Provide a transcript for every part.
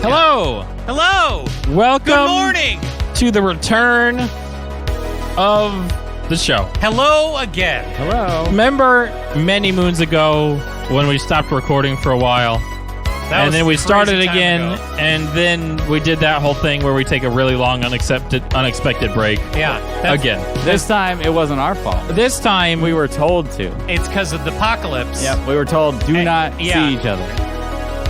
Hello. Hello. Welcome. Good morning. To the return of the show. Hello again. Hello. Remember many moons ago when we stopped recording for a while? And then we started again, and then we did that whole thing where we take a really long unexpected break. Yeah. Again. This time, it wasn't our fault. This time, We were told to. It's because of the apocalypse. Yep. We were told, do not yeah. see each other.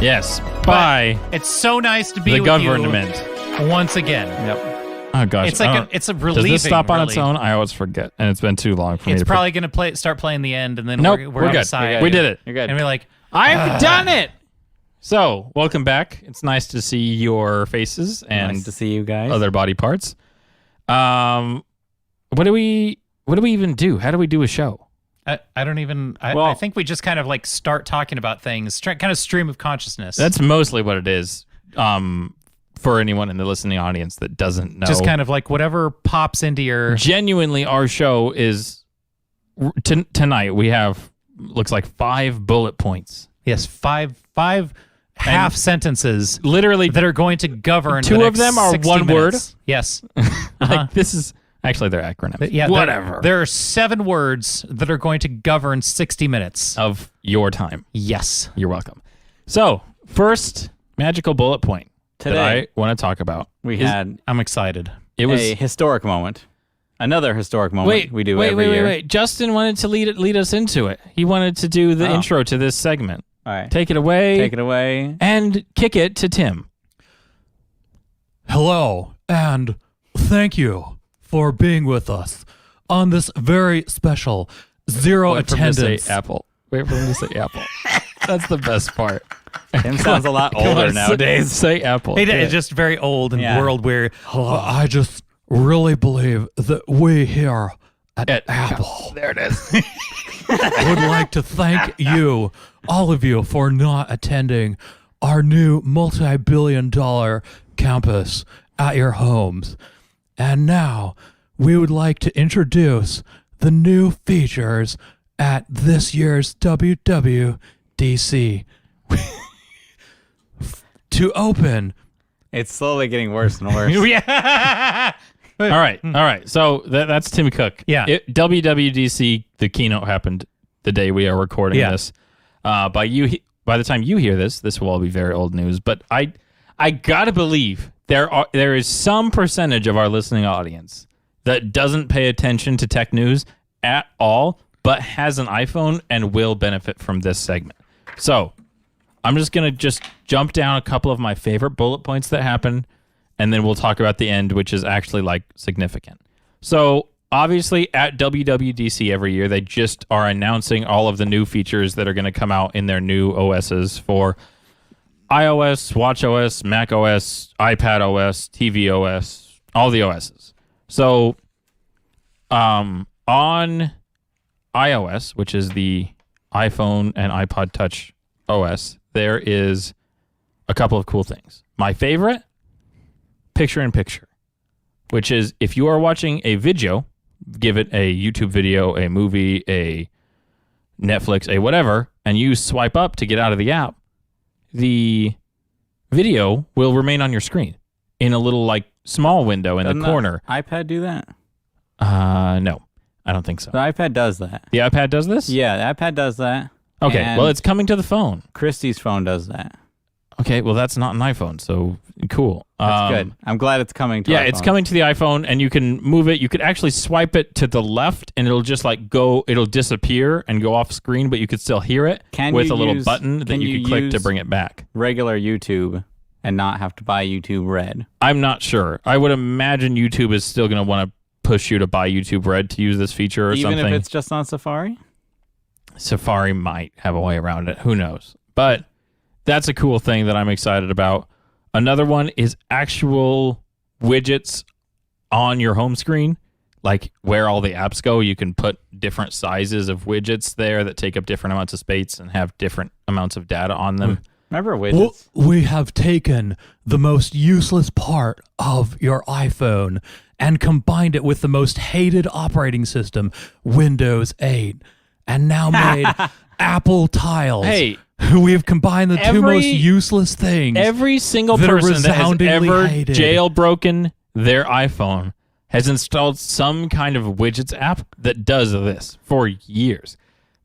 yes, But by it's so nice to be the with government. you once again. Yep. Oh, gosh. It's like it's a relieving. Does this stop on really. its own? I always forget, and it's been too long for me It's to probably going to start playing the end, and then Nope, we're we're on good. the side. We did it. You're good. And we're like, I've done it! So, welcome back. It's nice to see your faces and Nice to see you guys. other body parts. What do we even do? How do we do a show? I don't even. Well- I think we just kind of like start talking about things, kind of stream of consciousness. That's mostly what it is. For anyone in the listening audience that doesn't know, just kind of like whatever pops into your. genuinely, our show is tonight. We have looks like 5 bullet points. Yes, five half sentences Literally, that are going to govern. Two the of next them are 60 one word. minutes. Yes. like this is actually their acronym. Yeah. Whatever There are 7 words that are going to govern 60 minutes. of your time. Yes. You're welcome. So, first magical bullet point that Today, I want to talk about. we is- had I'm excited. It was a historic moment. Another historic moment we do every year. Wait. Justin wanted to lead us into it. He wanted to do the intro to this segment. All right. Take it away. Take it away. And kick it to Tim. Hello, and thank you for being with us on this very special zero Wait for him to attendance. say Apple. Wait for him to say Apple. That's the best part. Tim sounds a lot Come older on, nowadays. Say Apple. It's just very old and Yeah. world where I just really believe that we here at Apple There it is. would like to thank you, all of you, for not attending our new multi-billion-dollar campus at your homes. And now we would like to introduce the new features at this year's WWDC. To open, It's slowly getting worse and worse. yeah. All right. So that's Tim Cook. Yeah. WWDC, the keynote happened the day we are recording this. By the time you hear this will all be very old news. But I gotta believe there is some percentage of our listening audience that doesn't pay attention to tech news at all, but has an iPhone and will benefit from this segment. So I'm just gonna jump down a couple of my favorite bullet points that happened, and then we'll talk about the end, which is actually like significant. So obviously at WWDC every year, they just are announcing all of the new features that are going to come out in their new OSs for iOS, watchOS, macOS, iPadOS, tvOS, all the OSs. So on iOS, which is the iPhone and iPod Touch OS, there is a couple of cool things. My favorite, picture-in-picture, which is if you are watching a video, give it a YouTube video, a movie, a Netflix, a whatever, and you swipe up to get out of the app, the video will remain on your screen in a little like small window in Doesn't the corner. the iPad do that? No, I don't think so. The iPad does that. The iPad does this? Yeah, the iPad does that. Okay, And well, it's coming to the phone. Christie's phone does that. Okay, well, that's not an iPhone, so cool. That's good. I'm glad it's coming to Yeah, our it's phones. coming to the iPhone, and you can move it. You could actually swipe it to the left, and it'll just like it'll disappear and go off screen, but you could still hear it Can with you a little use- button that can you you could click to use- bring it back. Regular YouTube and not have to buy YouTube Red. I'm not sure. I would imagine YouTube is still going to want to push you to buy YouTube Red to use this feature or Even something. if it's just on Safari? Safari might have a way around it. Who knows? But that's a cool thing that I'm excited about. Another one is actual widgets on your home screen, like where all the apps go. You can put different sizes of widgets there that take up different amounts of space and have different amounts of data on them. Remember widgets? We have taken the most useless part of your iPhone and combined it with the most hated operating system, Windows 8, and now made Apple Tiles. Hey, we've combined the two most useless things. Every single that are person that has resoundingly ever hated. jailbroken their iPhone has installed some kind of widgets app that does this for years.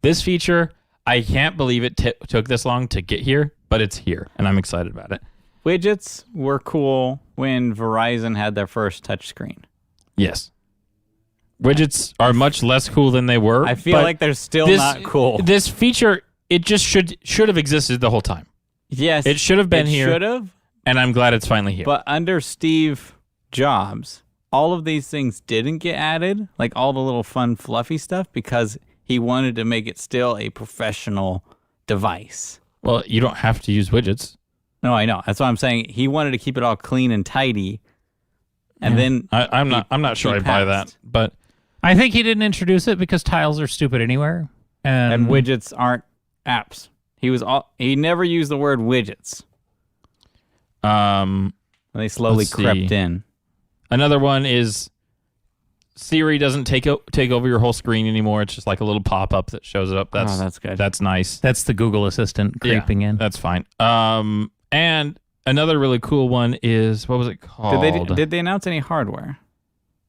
This feature, I can't believe it took this long to get here, but it's here, and I'm excited about it. Widgets were cool when Verizon had their first touchscreen. Yes. Widgets are much less cool than they were. I feel like they're still not cool. This feature, it just should have existed the whole time. Yes. It should have been here. Should have. And I'm glad it's finally here. But under Steve Jobs, all of these things didn't get added, like all the little fun, fluffy stuff, because he wanted to make it still a professional device. Well, you don't have to use widgets. No, I know. That's what I'm saying. He wanted to keep it all clean and tidy. And then I'm not sure I buy that, but I think he didn't introduce it because tiles are stupid anywhere, and widgets aren't apps. He never used the word widgets. They slowly crept in. Another one is Siri doesn't take over your whole screen anymore. It's just like a little pop-up that shows up. That's good. That's nice. That's the Google Assistant creeping in. That's fine. And another really cool one is, what was it called? Did they announce any hardware?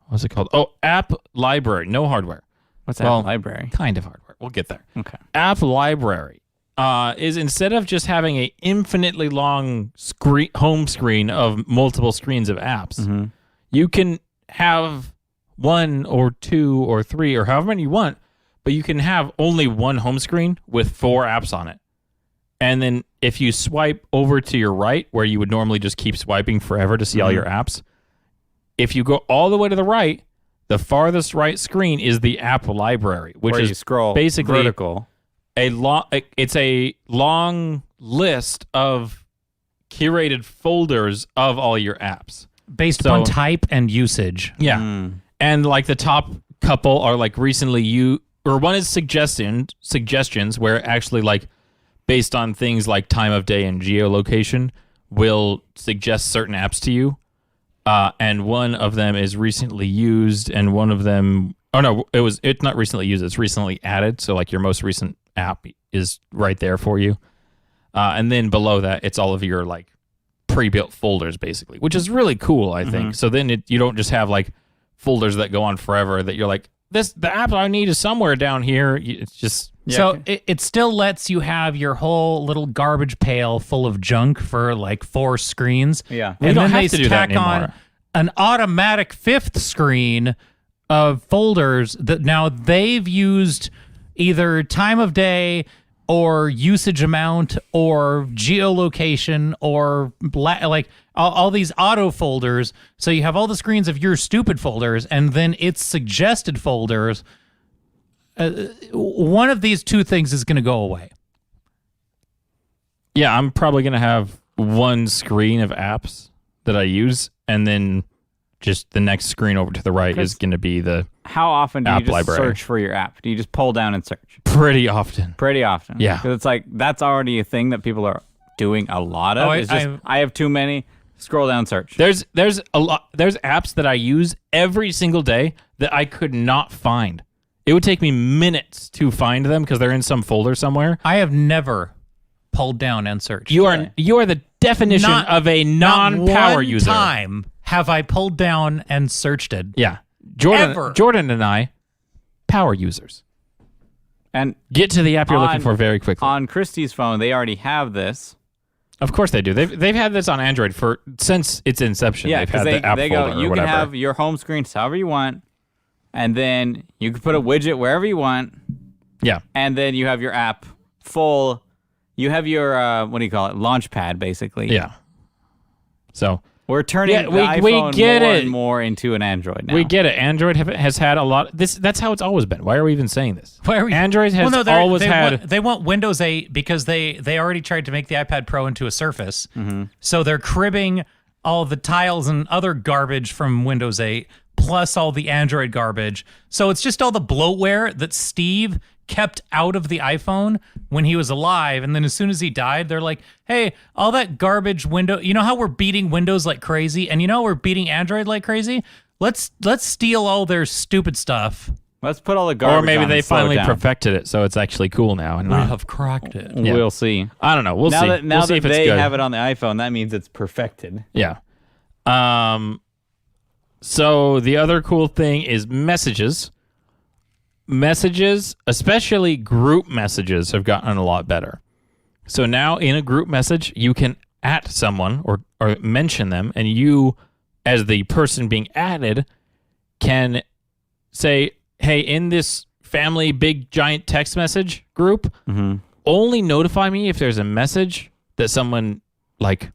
What was it called? Oh, App Library. No hardware. What's App Library? Kind of hardware. We'll get there. Okay. App Library is, instead of just having an infinitely long home screen of multiple screens of apps, you can have one or two or three or however many you want, but you can have only one home screen with 4 apps on it. And then if you swipe over to your right, where you would normally just keep swiping forever to see all your apps, if you go all the way to the right, the farthest right screen is the app library, which where is you scroll basically vertical. It's a long list of curated folders of all your apps based upon type and usage. Yeah. And like the top couple are like recently one is suggestions where actually like based on things like time of day and geolocation will suggest certain apps to you. And one of them is recently used, and one of them, it's not recently used, it's recently added. So like your most recent app is right there for you. And then below that, it's all of your like pre-built folders basically, which is really cool, I think. So then you don't just have like folders that go on forever that you're like, the app I need is somewhere down here. It's just... Yeah. So it still lets you have your whole little garbage pail full of junk for like 4 screens. Yeah. And don't then have they to do that tack on anymore. an automatic 5th screen of folders that now they've used either time of day or usage amount or geolocation or like all these auto folders. So you have all the screens of your stupid folders and then its suggested folders. One of these two things is going to go away. Yeah, I'm probably going to have one screen of apps that I use, and then just the next screen over to the right is going to be the How often do you app just library. search for your app? Do you just pull down and search? Pretty often. Pretty often. Yeah. Because it's like, that's already a thing that people are doing a lot of. I have too many. Scroll down, search. There's a lot. There's apps that I use every single day that I could not find. It would take me minutes to find them because they're in some folder somewhere. I have never pulled down and searched. You are the definition of a non-power user. Not one time have I pulled down and searched it. Yeah. Ever. Jordan and I, power users. And Get to the app you're looking for very quickly. on Christie's phone, they already have this. Of course they do. They've had this on Android since its inception. Yeah, they've had because the app they folder go, or you whatever. can have your home screen however you want, and then you can put a widget wherever you want, Yeah. and then you have your app full. You have your, what do you call it, Launchpad, basically. Yeah. So We're turning Yeah, the we iPhone get more it. and more into an Android now. we get it. Android has had a lot. That's how it's always been. Why are we even saying this? Why are we, Android has always had. They want Windows 8 because they already tried to make the iPad Pro into a Surface. So they're cribbing all the tiles and other garbage from Windows 8 plus all the Android garbage. So it's just all the bloatware that Steve kept out of the iPhone when he was alive, and then as soon as he died, they're like, hey, all that garbage window, you know how we're beating Windows like crazy, and you know we're beating Android like crazy? Let's steal all their stupid stuff. Let's put all the garbage Or maybe on they and slow it finally down. perfected it, so it's actually cool now. And We not, have cracked it. Yeah. We'll see. I don't know. We'll see. Now We'll see that if it's they good. have it on the iPhone, that means it's perfected. Yeah. So the other cool thing is messages. Messages, especially group messages, have gotten a lot better. So now in a group message, you can at someone or mention them, and you, as the person being added, can say, hey, in this family big giant text message group, only notify me if there's a message that someone like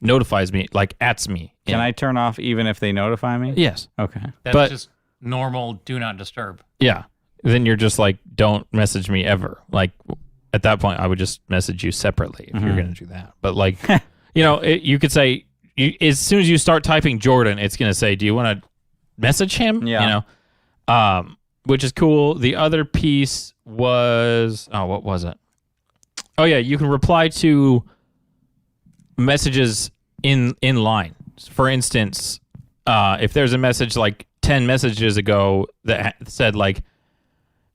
notifies me, like ats me. Can I turn off even if they notify me? Yes. Okay. That's But- just normal do not disturb. Yeah. Then you're just like, don't message me ever. Like at that point, I would just message you separately if you're going to do that. But like, you could say, as soon as you start typing Jordan, it's going to say, do you want to message him? Yeah. Which is cool. The other piece was, what was it? Oh yeah, you can reply to messages in line. For instance, if there's a message like 10 messages ago that said like,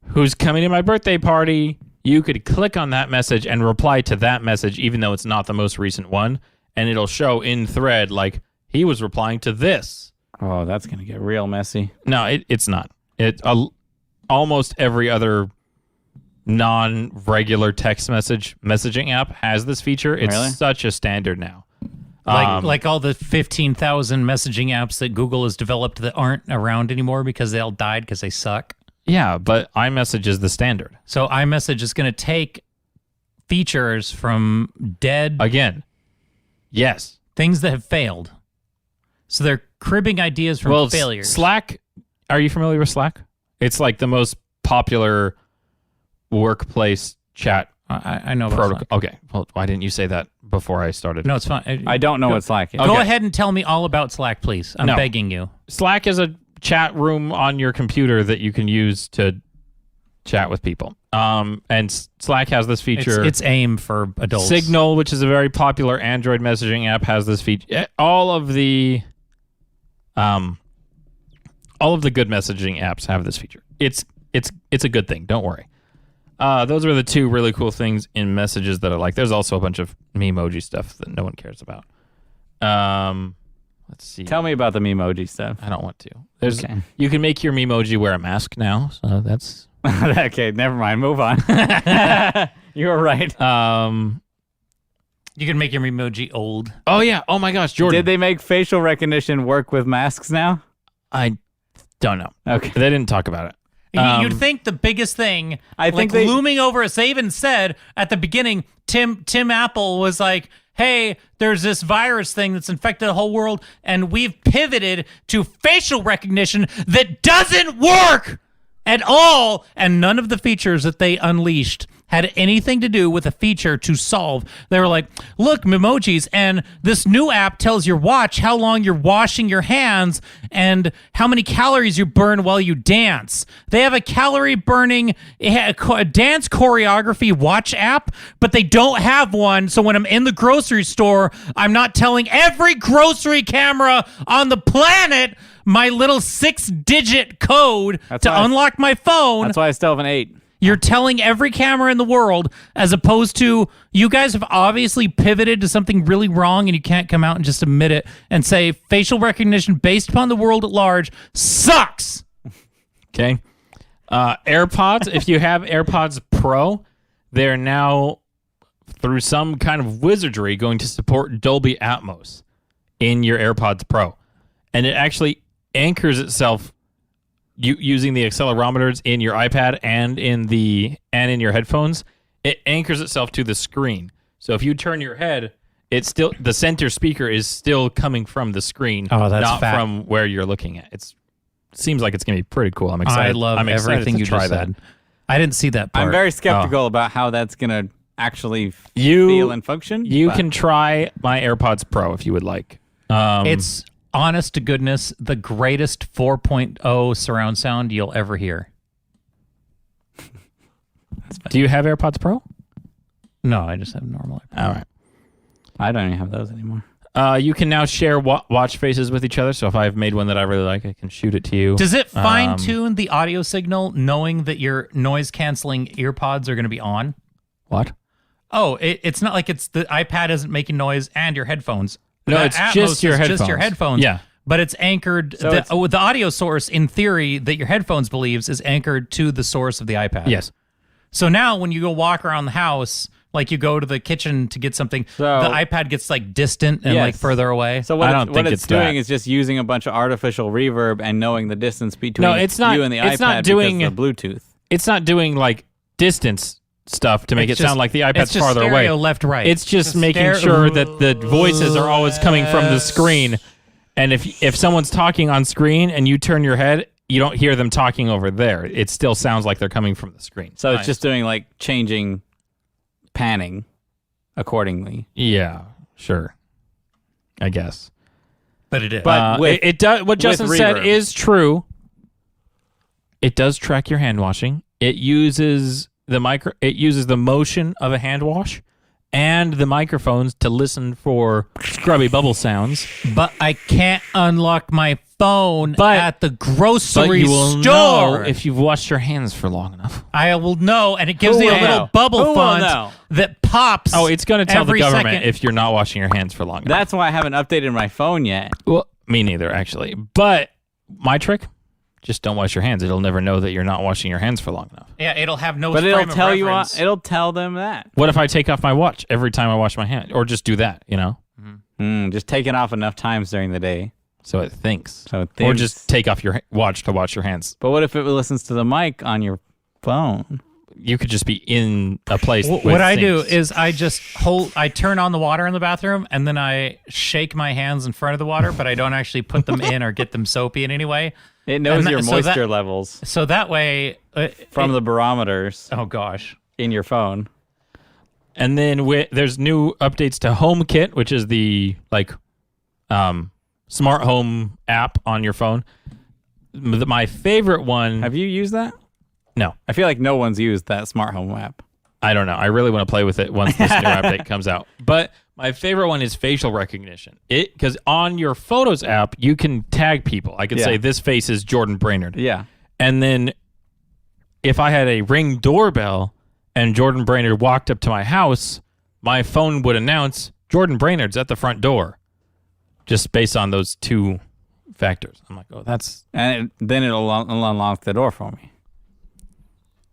who's coming to my birthday party, you could click on that message and reply to that message even though it's not the most recent one, and it'll show in thread like he was replying to this. Oh, that's going to get real messy. No, it's not. Almost every other non-regular text messaging app has this feature. It's Really? such a standard now. Like all the 15,000 messaging apps that Google has developed that aren't around anymore because they all died because they suck. Yeah, but iMessage is the standard. So iMessage is going to take features from dead Again, yes. things that have failed. So they're cribbing ideas from failures. Slack, are you familiar with Slack? It's like the most popular workplace chat I know about protocol. Slack. Okay, well, why didn't you say that before I started? No, it's fine. I don't know what Slack is. Go Okay. ahead and tell me all about Slack, please. I'm No. begging you. Slack is a chat room on your computer that you can use to chat with people. And Slack has this feature. It's AIM for adults. Signal, which is a very popular Android messaging app, has this feature. All of the good messaging apps have this feature. It's a good thing. Don't worry. Those are the two really cool things in messages that I like. There's also a bunch of memoji stuff that no one cares about. Let's see. Tell me about the Memoji stuff. I don't want to. There's Okay. You can make your memoji wear a mask now, so that's Okay, never mind. Move on. You were right. You can make your emoji old. oh yeah. Oh my gosh, Jordan. Did they make facial recognition work with masks now? I don't know. Okay. They didn't talk about it. You'd think the biggest thing, I think like they- looming over us. They even said at the beginning, Tim Apple was like, "Hey, there's this virus thing that's infected the whole world, and we've pivoted to facial recognition that doesn't work at all." And none of the features that they unleashed had anything to do with a feature to solve. They were like, look, memojis, and this new app tells your watch how long you're washing your hands and how many calories you burn while you dance. They have a calorie burning dance choreography watch app, but they don't have one. So when I'm in the grocery store, I'm not telling every grocery camera on the planet my little 6-digit code to why I- unlock my phone. That's why I still have an 8. You're telling every camera in the world, as opposed to you guys have obviously pivoted to something really wrong, and you can't come out and just admit it and say facial recognition based upon the world at large sucks. Okay. AirPods, if you have AirPods Pro, they're now, through some kind of wizardry, going to support Dolby Atmos in your AirPods Pro. And it actually anchors itself using the accelerometers in your iPad and in your headphones. It anchors itself to the screen. So if you turn your head, it's still the center speaker is still coming from the screen, Oh, that's not fat. from where you're looking at. It seems like it's gonna be pretty cool. I'm excited. I love I'm excited everything to you try just that. said. I didn't see that part. I'm very skeptical about how that's going to actually You- feel and function. You but- can try my AirPods Pro if you would like. It's honest to goodness the greatest 4.0 surround sound you'll ever hear. Do you have AirPods Pro? No, I just have normal. All right. I don't even have those anymore. You can now share watch faces with each other. So if I've made one that I really like, I can shoot it to you. Does it fine tune the audio signal knowing that your noise canceling earpods are going to be on? What? Oh, it's not like it's the iPad isn't making noise and your headphones. No, That it's Atmos just your is headphones. Just your headphones. Yeah. But it's anchored. So The audio source, in theory, that your headphones believes is anchored to the source of the iPad. Yes. So now when you go walk around the house, like you go to the kitchen to get something, So- the iPad gets like distant and Yes. like further away. So I what, don't what think it's it's doing that. is just using a bunch of artificial reverb and knowing the distance between No, it's not- you and the it's iPad not doing- because of the Bluetooth. It's not doing like distance stuff to make It's it just- sound like the it's iPad's just farther away. stereo left, right. It's just making sure that the voices are always coming from the screen. And if someone's talking on screen and you turn your head, you don't hear them talking over there. It still sounds like they're coming from the screen. So Nice. it's just doing like changing panning accordingly. Yeah, sure. I guess. But it is. But with- it does. What Justin said reverb. is true. It does track your hand washing. It uses It uses the motion of a hand wash and the microphones to listen for scrubby bubble sounds. But I can't unlock my phone But- at the But grocery you will store. know if you've washed your hands for long enough. I will know, and it gives Who me a will little know? bubble Who will font know? that pops. Oh, it's going to tell the every government second. if you're not washing your hands for long enough. That's why I haven't updated my phone yet. Well, me neither, actually. But my trick, just don't wash your hands. It'll never know that you're not washing your hands for long enough. Yeah, it'll have no. But frame it'll of tell you. reference. It'll tell them that. What if I take off my watch every time I wash my hand? Or just do that, you know? Just take it off enough times during the day. So it thinks. So it Or thinks. just take off your watch to wash your hands. But what if it listens to the mic on your phone? You could just be in a place with What I do things. is I just I turn on the water in the bathroom and then I shake my hands in front of the water, but I don't actually put them in or get them soapy in any way. It knows And that- your so moisture that- levels So that way, from the barometers oh gosh, in your phone. And then there's new updates to HomeKit, which is the smart home app on your phone. My favorite one. Have you used that? No, I feel like no one's used that smart home app. I don't know. I really want to play with it once this new update comes out. But my favorite one is facial recognition. Because on your Photos app, you can tag people. I could Yeah. say this face is Jordan Brainerd. Yeah. And then if I had a Ring doorbell and Jordan Brainerd walked up to my house, my phone would announce Jordan Brainerd's at the front door. Just based on those two factors. I'm like, oh, that's... And then it'll unlock the door for me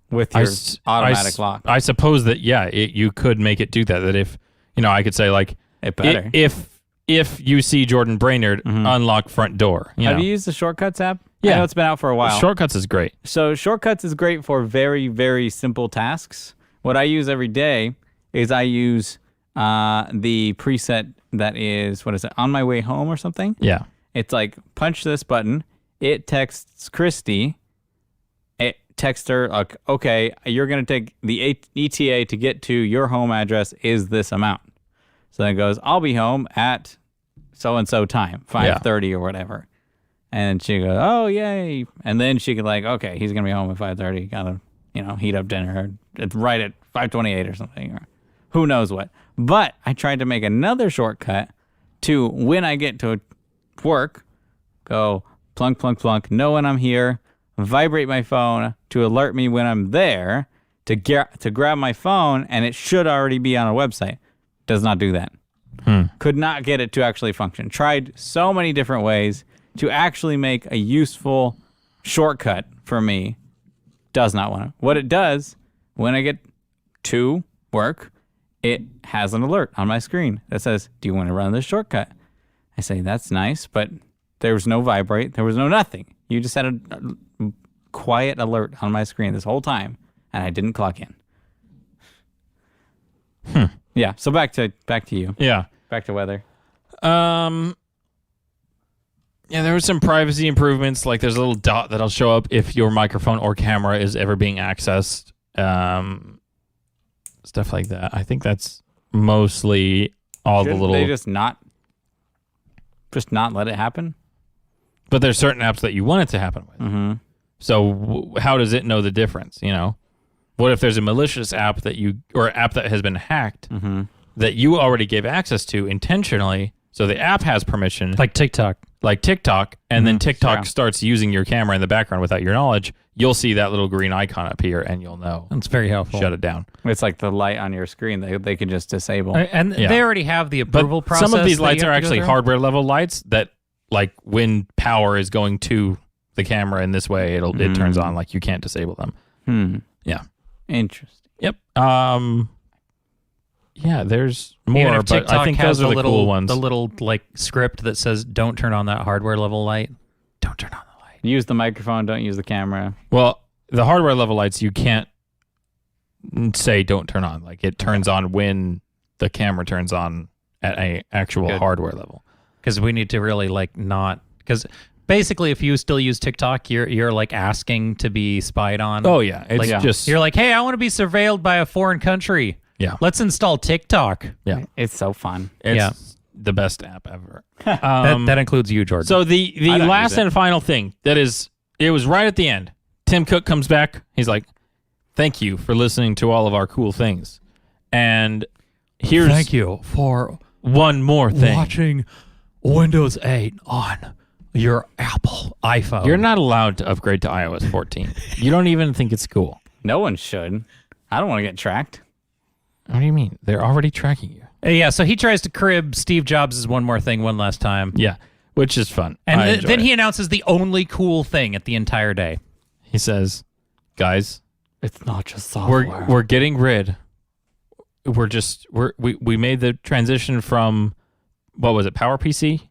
with your automatic lock. I suppose that, yeah, you could make it do that. That if, I could say like, It better. if you see Jordan Brainerd, unlock front door. Have you used the Shortcuts app? Yeah. I know it's been out for a while. Shortcuts is great. So Shortcuts is great for very, very simple tasks. What I use every day is I use the preset that is, what is it, On My Way Home or something? Yeah. It's like, punch this button. It texts Christy. It texts her, like, okay, you're going to take the ETA to get to your home address is this amount. So then it goes, I'll be home at so-and-so time, 5:30 or whatever. And she goes, oh, yay. And then she could like, okay, he's going to be home at 5:30. Got to, heat up dinner. It's right at 5:28 or something. Or who knows what. But I tried to make another shortcut to when I get to work, go plunk, plunk, plunk, know when I'm here, vibrate my phone to alert me when I'm there, to grab my phone, and it should already be on a website. Does not do that. Could not get it to actually function. Tried so many different ways to actually make a useful shortcut for me. Does not want to. What it does, when I get to work, it has an alert on my screen that says, do you want to run this shortcut? I say, that's nice, but there was no vibrate. There was no nothing. You just had a quiet alert on my screen this whole time, and I didn't clock in. Yeah, so back to you. Yeah. Back to weather. Yeah, there were some privacy improvements. Like there's a little dot that'll show up if your microphone or camera is ever being accessed. Stuff like that. I think that's mostly all Shouldn't the little... they just not let it happen? But there's certain apps that you want it to happen with. Mm-hmm. So how does it know the difference, What what if there's a malicious app that you or app that has been hacked that you already gave access to intentionally? So the app has permission, Like TikTok. And then TikTok Sure. starts using your camera in the background without your knowledge. You'll see that little green icon appear, and you'll know. That's very helpful. Shut it down. It's like the light on your screen. They can just disable. And Yeah. they already have the But approval process. some of these that lights you are have to go actually through. hardware level lights that, like, when power is going to the camera in this way, it turns on. Like, you can't disable them. Yeah. Interesting. Yep. Yeah, there's Even more, if but TikTok I think has those are the cool ones. The little like script that says don't turn on that hardware level light. Don't turn on the light. Use the microphone. Don't use the camera. Well, the hardware level lights, you can't say don't turn on. Like, it turns on when the camera turns on at a actual Good. hardware level. Because we need to really like not because basically if you still use TikTok, you're like asking to be spied on. Oh, yeah. It's Like, just... You're like, hey, I want to be surveilled by a foreign country. Yeah. Let's install TikTok. Yeah. It's so fun. It's Yeah. the best app ever. That includes you, Jordan. So the I don't last use it. and final thing it was right at the end. Tim Cook comes back. He's like, "Thank you for listening to all of our cool things." And here's Thank you for one more thing. watching Windows 8 on your Apple iPhone. You're not allowed to upgrade to iOS 14. You don't even think it's cool. No one should. I don't want to get tracked. What do you mean? They're already tracking you. yeah, so he tries to crib Steve Jobs' one more thing one last time. Yeah, which is fun. And I enjoy then it. he announces the only cool thing at the entire day. He says, "Guys, It's not just software. we're getting rid. We made the transition from what was it, PowerPC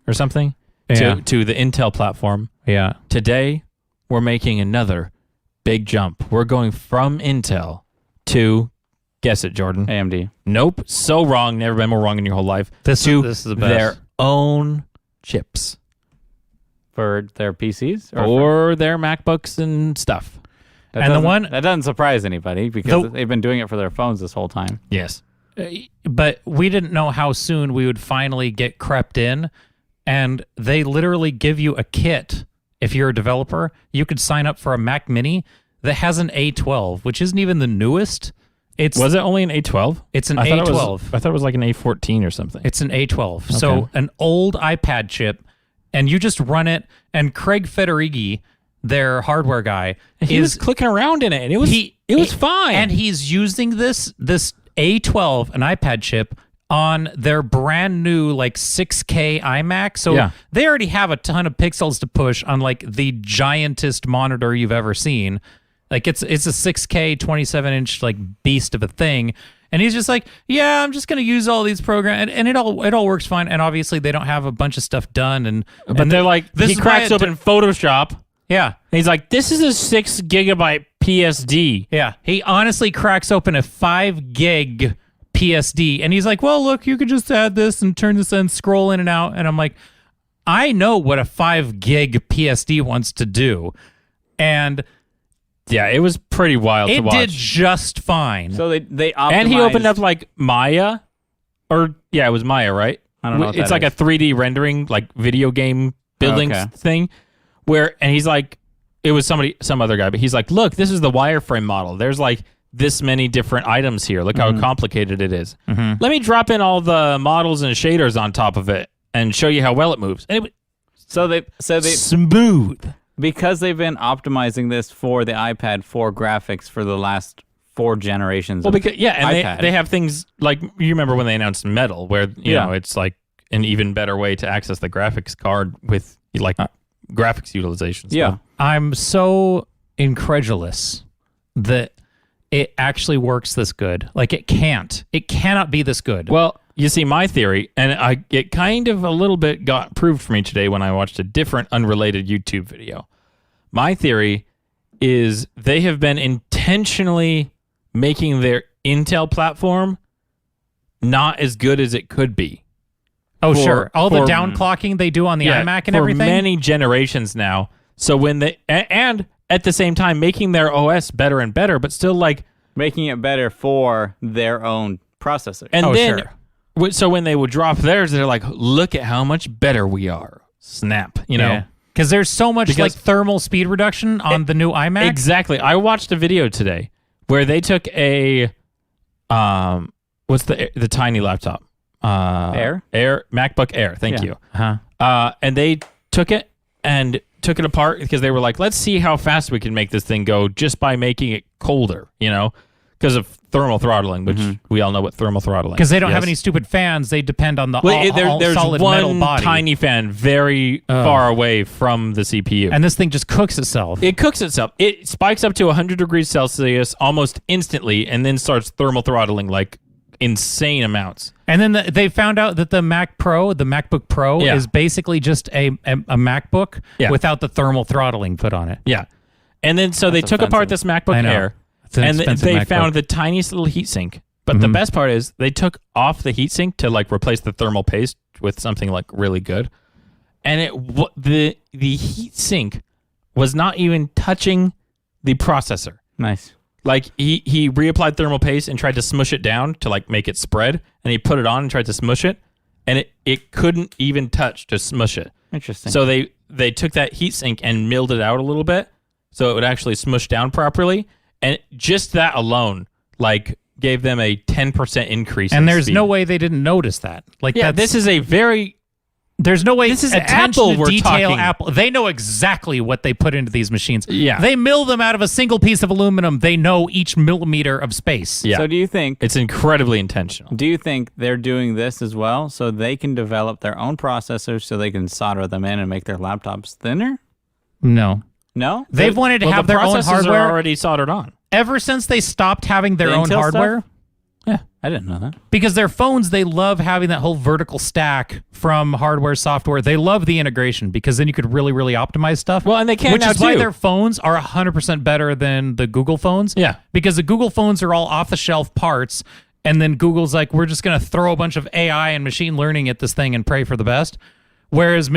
or something Yeah. to the Intel platform. Yeah. Today, we're making another big jump. We're going from Intel to, guess it, Jordan. AMD. Nope, so wrong. Never been more wrong in your whole life. This to is the best. their own chips For their PCs? or their MacBooks and stuff. That And the doesn't- one- that doesn't surprise anybody because they've been doing it for their phones this whole time. Yes. But we didn't know how soon we would finally get crept in. And they literally give you a kit. If you're a developer, you could sign up for a Mac Mini that has an A12, which isn't even the newest. Was it only an A12? It's an I thought A12. I thought it was like an A14 or something. It's an A12. So an old iPad chip, and you just run it. And Craig Federighi, their hardware guy, he was clicking around in it, and it was fine. And he's using this A12, an iPad chip, on their brand new like 6K iMac. So Yeah. they already have a ton of pixels to push on like the giantest monitor you've ever seen. Like it's a 6K 27-inch like beast of a thing. And he's just like, yeah, I'm just gonna use all these programs, and it all works fine. And obviously they don't have a bunch of stuff done, but they're like, this he is cracks why open Photoshop, yeah. and he's like, "This is a 6 gigabyte PSD." Yeah, he honestly cracks open a 5 gig PSD, and he's like, "Well, look, you could just add this and turn this and scroll in and out." And I'm like, I know what a 5 gig PSD wants to do, and Yeah, it was pretty wild to it watch. did just fine. So they optimized. And he opened up like Maya, or yeah, it was Maya, right? I don't know what It's that like is. a 3D rendering, like video game building Okay. thing, and he's like, it was some other guy, but he's like, "Look, this is the wireframe model. There's like this many different items here. Look how complicated it is. Let me drop in all the models and shaders on top of it and show you how well it moves." And it So they was smooth. because they've been optimizing this for the iPad for graphics for the last 4 generations. Well, of because and iPad. they have things like, you remember when they announced Metal, where you Yeah. know it's like an even better way to access the graphics card with like graphics utilization. stuff. Yeah. I'm so incredulous that it actually works this good. Like it cannot be this good. Well, you see, my theory, and it kind of a little bit got proved for me today when I watched a different unrelated YouTube video. My theory is they have been intentionally making their Intel platform not as good as it could be. oh, for- sure. All the for- downclocking they do on the iMac and for everything. many generations now. So when and at the same time making their OS better and better, but still like, Making it better for their own processor. and Oh, then sure. so when they would drop theirs, they're like, "Look at how much better we are." Snap, you know. Because there's so much Because- like thermal speed reduction on the new iMac. Exactly. I watched a video today where they took a what's the tiny laptop? Air? MacBook Air. Thank Yeah. you. Huh? And they took it apart because they were like, let's see how fast we can make this thing go just by making it colder, because of thermal throttling, which we all know what thermal throttling. Because they don't have Yes? any stupid fans. They depend on the There's solid one metal body. tiny fan very far away from the CPU. And this thing just cooks itself. It cooks itself. It spikes up to 100 degrees Celsius almost instantly and then starts thermal throttling like insane amounts. And then they found out that the MacBook Pro, Yeah. is basically just a MacBook Yeah. without the thermal throttling put on it. Yeah. And then so they took apart this I MacBook know. Air It's an and expensive they MacBook. found the tiniest little heatsink. But the best part is they took off the heatsink to like replace the thermal paste with something like really good. And the heatsink was not even touching the processor. Nice. Like he reapplied thermal paste and tried to smush it down to like make it spread, and he put it on and tried to smush it, and it couldn't even touch to smush it. Interesting. So they took that heatsink and milled it out a little bit so it would actually smush down properly, and just that alone like gave them a 10% increase. And in there's speed. no way they didn't notice that. Like, Yeah, that's, this is a very there's no way. this is attention Apple to we're detail. talking. Apple. They know exactly what they put into these machines. Yeah. They mill them out of a single piece of aluminum. They know each millimeter of space. yeah. So do you think It's incredibly intentional. they're doing this as well so they can develop their own processors so they can solder them in and make their laptops thinner? No. No? They've wanted to have the their own processors hardware are already soldered on. ever since they stopped having their The own Intel hardware. stuff? I didn't know that. Because their phones, they love having that whole vertical stack from hardware, software. They love the integration because then you could really, really optimize stuff. Well, and they can Which now, is why too. their phones are 100% better than the Google phones. Yeah. Because the Google phones are all off-the-shelf parts, and then Google's like, we're just going to throw a bunch of AI and machine learning at this thing and pray for the best. Whereas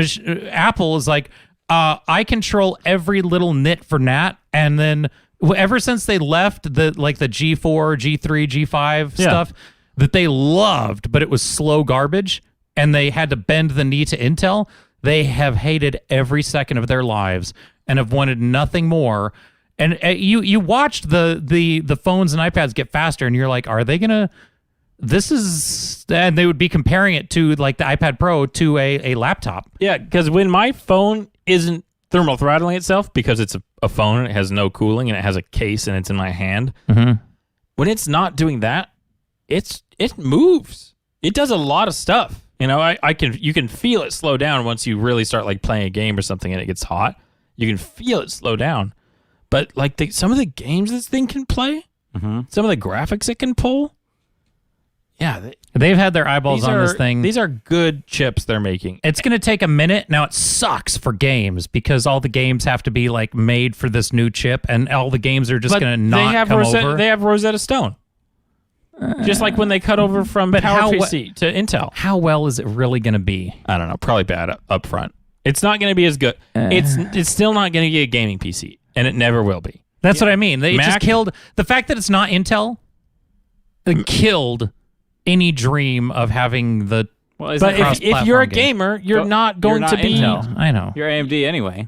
Apple is like, I control every little nit for nat, and then ever since they left the G4, G3, G5 stuff that they loved, but it was slow garbage, and they had to bend the knee to Intel, they have hated every second of their lives and have wanted nothing more. And you watched the phones and iPads get faster, and you're like, are they gonna? This is, and they would be comparing it to like the iPad Pro to a laptop. Yeah, because when my phone isn't thermal throttling itself because it's a phone and it has no cooling and it has a case and it's in my hand, when it's not doing that, it moves. It does a lot of stuff. You can feel it slow down once you really start like playing a game or something and it gets hot. You can feel it slow down. But like some of the games this thing can play, some of the graphics it can pull, yeah, They've had their eyeballs on this thing. These are good chips they're making. It's going to take a minute. Now, it sucks for games because all the games have to be like made for this new chip, and all the games are just But going to not come over. They have Rosetta Stone. Just like when they cut over from PowerPC to Intel. How well is it really going to be? I don't know. Probably bad up front. It's not going to be as good. It's still not going to be a gaming PC, and it never will be. That's what I mean. They just Mac- killed the fact that it's not Intel. It killed any dream of having the. Well, is But it if you're a game. gamer, you're not going you're to not be. Intel. I know. You're AMD anyway.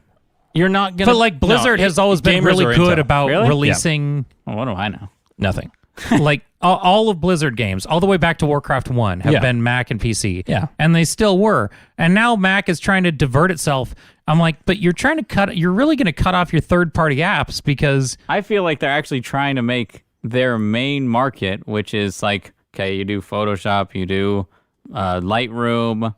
You're not going to. But like Blizzard has always been gamers really are good Intel. about Really? releasing Well, what do I know? Nothing. like all of Blizzard games, all the way back to Warcraft 1, have Yeah. been Mac and PC. Yeah. And they still were. And now Mac is trying to divert itself. I'm like, but you're really going to cut off your third-party apps because I feel like they're actually trying to make their main market, which is like, okay, you do Photoshop, you do Lightroom,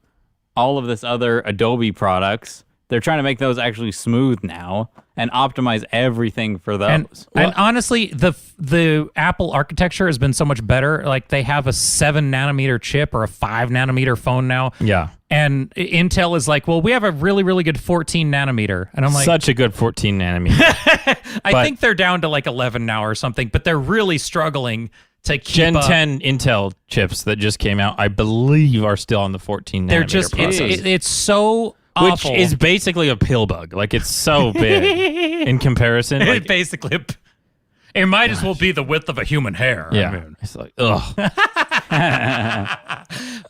all of this other Adobe products. They're trying to make those actually smooth now and optimize everything for those. and honestly, the Apple architecture has been so much better. Like they have a 7 nanometer chip or a 5 nanometer phone now. Yeah. And Intel is like, well, we have a really, really good 14 nanometer. And I'm like, Such a good 14 nanometer. I think they're down to like 11 now or something, but they're really struggling to keep Gen up. 10 Intel chips that just came out, I believe, are still on the 14 nanometer They're just process. it's so Which awful. is basically a pill bug. Like, it's so big in comparison. Like, basically it might as well be the width of a human hair. yeah. I mean. It's like, ugh.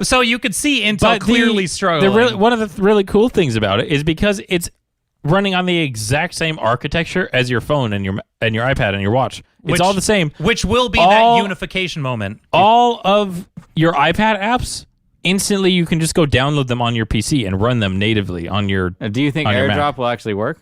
So you could see Intel clearly struggling. One of the really cool things about it is because it's running on the exact same architecture as your phone and your iPad and your watch. It's all the same. Which will be All- that unification moment. All of your iPad apps, instantly you can just go download them on your PC and run them natively on your. Do you think on your Mac. AirDrop will actually work?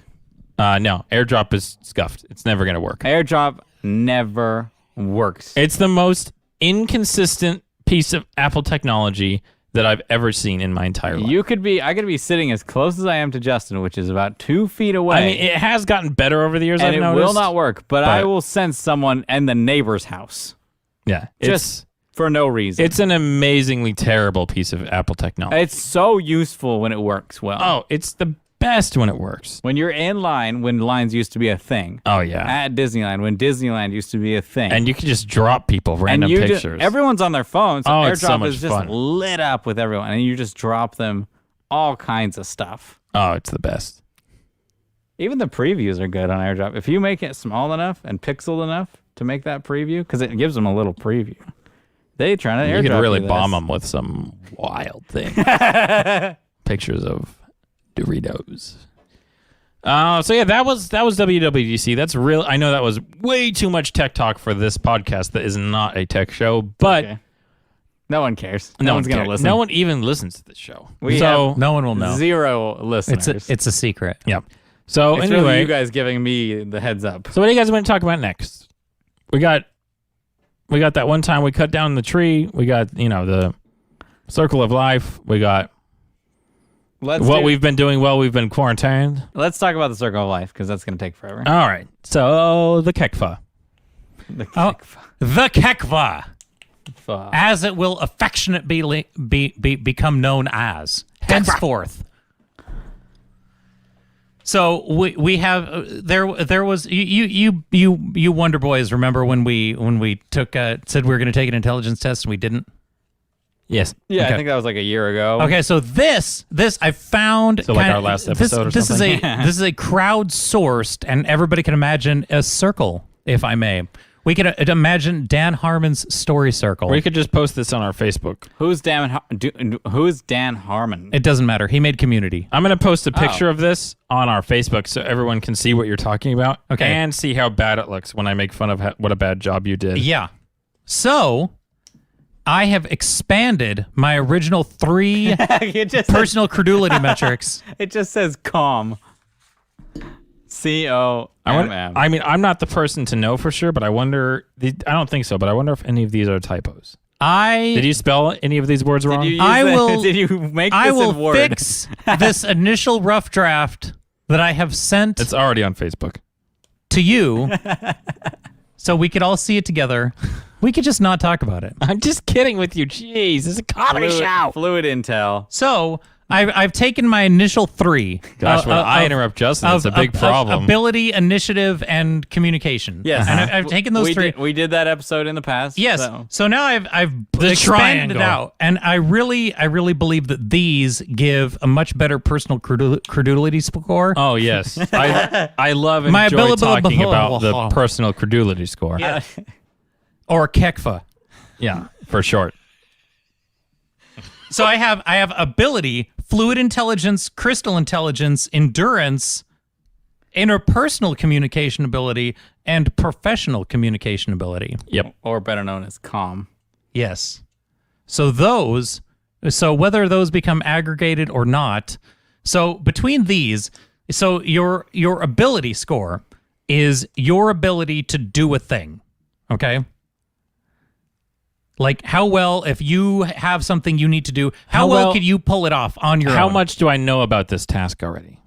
No, AirDrop is scuffed. It's never going to work. AirDrop never works. It's the most inconsistent piece of Apple technology that I've ever seen in my entire life. I could be sitting as close as I am to Justin, which is about 2 feet away. I mean, it has gotten better over the years. and I've it noticed. will not work, but I will send someone in the neighbor's house Yeah, just for no reason. it's an amazingly terrible piece of Apple technology. It's so useful when it works well. Oh, it's the best when it works. When you're in line, when lines used to be a thing. Oh yeah, At Disneyland, when Disneyland used to be a thing. and you can just drop people And random you pictures. everyone's on their phone, so Oh, AirDrop it's so much is just fun. lit up with everyone, and you just drop them all kinds of stuff. Oh, it's the best. Even the previews are good on AirDrop. If you make it small enough and pixeled enough to make that preview, because it gives them a little preview. They try to AirDrop You could really you bomb this. them with some wild thing. Pictures of Doritos. So yeah, that was WWDC. That's real. I know that was way too much tech talk for this podcast. That is not a tech show, but Okay. No one cares. no one's going cares. to listen. No one even listens to this show. We so have No one will know. 0 listeners. It's a secret. yeah. So It's anyway, really you guys giving me the heads up. so what do you guys want to talk about next? We got that one time we cut down the tree. We got the circle of life. We got we've been doing while we've been quarantined. Let's talk about the circle of life because that's going to take forever. All right. So the kekfa. The Oh, the Kekva, fuck. as it will affectionately become known as henceforth. So we have there was you Wonder Boys. Remember when we took said we were going to take an intelligence test and we didn't? Yes. Yeah, Okay. I think that was like a year ago. Okay, so this I found So like our last episode or this something? is a this is a crowdsourced, and everybody can imagine a circle, if I may. We can imagine Dan Harmon's story circle. We could just post this on our Facebook. Who's Dan Harmon? It doesn't matter. He made Community. I'm going to post a picture of this on our Facebook so everyone can see what you're talking about. Okay. And see how bad it looks when I make fun of what a bad job you did. Yeah. So I have expanded my original 3 it just personal credulity metrics. it just says calm. COMM. I mean, I'm not the person to know for sure, but I wonder. I don't think so, but I wonder if any of these are typos. Did you spell any of these words wrong? Did you I use will- Did you make I this will in Word? fix this initial rough draft that I have sent It's already on Facebook. to you so we could all see it together. We could just not talk about it. I'm just kidding with you. Jeez, it's a comedy show. Fluid intel. So I've taken my initial 3. Gosh, when I interrupt Justin, it's a big problem. Ability, initiative, and communication. Yes. And I've taken those we 3. we did that episode in the past. Yes. So. So now I've expanded triangle. it out, and I really believe that these give a much better personal credulity score. Oh yes, I love and My enjoy ability- talking about the personal credulity score. Yeah. Or Kekfa. Yeah, for short. So I have ability, fluid intelligence, crystal intelligence, endurance, interpersonal communication ability, and professional communication ability. Yep. Or better known as calm. Yes. So whether those become aggregated or not, so between these, so your ability score is your ability to do a thing. Okay? Like how well, if you have something you need to do, how well could you pull it off on your own? How much do I know about this task already?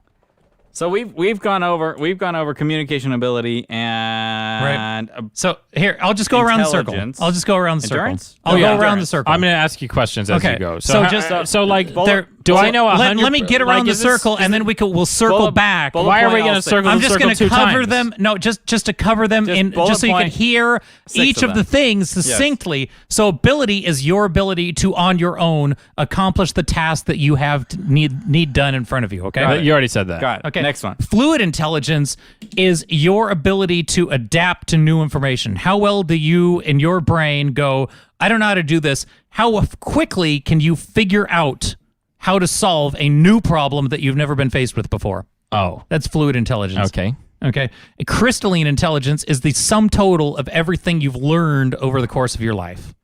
So we've gone over communication ability and So here, I'll just go around the circle. Intelligence. I'll just go around the circle. Endurance? I'll Oh, go yeah, around the endurance. circle. I'm going to ask you questions as Okay. you go. So So, just- like, There- do I know? Let me get around the circle, and then we'll circle bullet- back. bullet Why are we point going all to six. circle I'm the just circle going to 2 cover times? them. No, just to cover them Just in, bullet just so you can point hear each of of the them. things succinctly. So ability is your ability to, on your own, accomplish the task that you have to need done in front of you. Okay. You already said that. Got it. Okay. Next one. Fluid intelligence is your ability to adapt to new information. How well do you in your brain go, I don't know how to do this. How quickly can you figure out how to solve a new problem that you've never been faced with before? Oh, That's fluid intelligence. okay. Okay. Crystalline intelligence is the sum total of everything you've learned over the course of your life.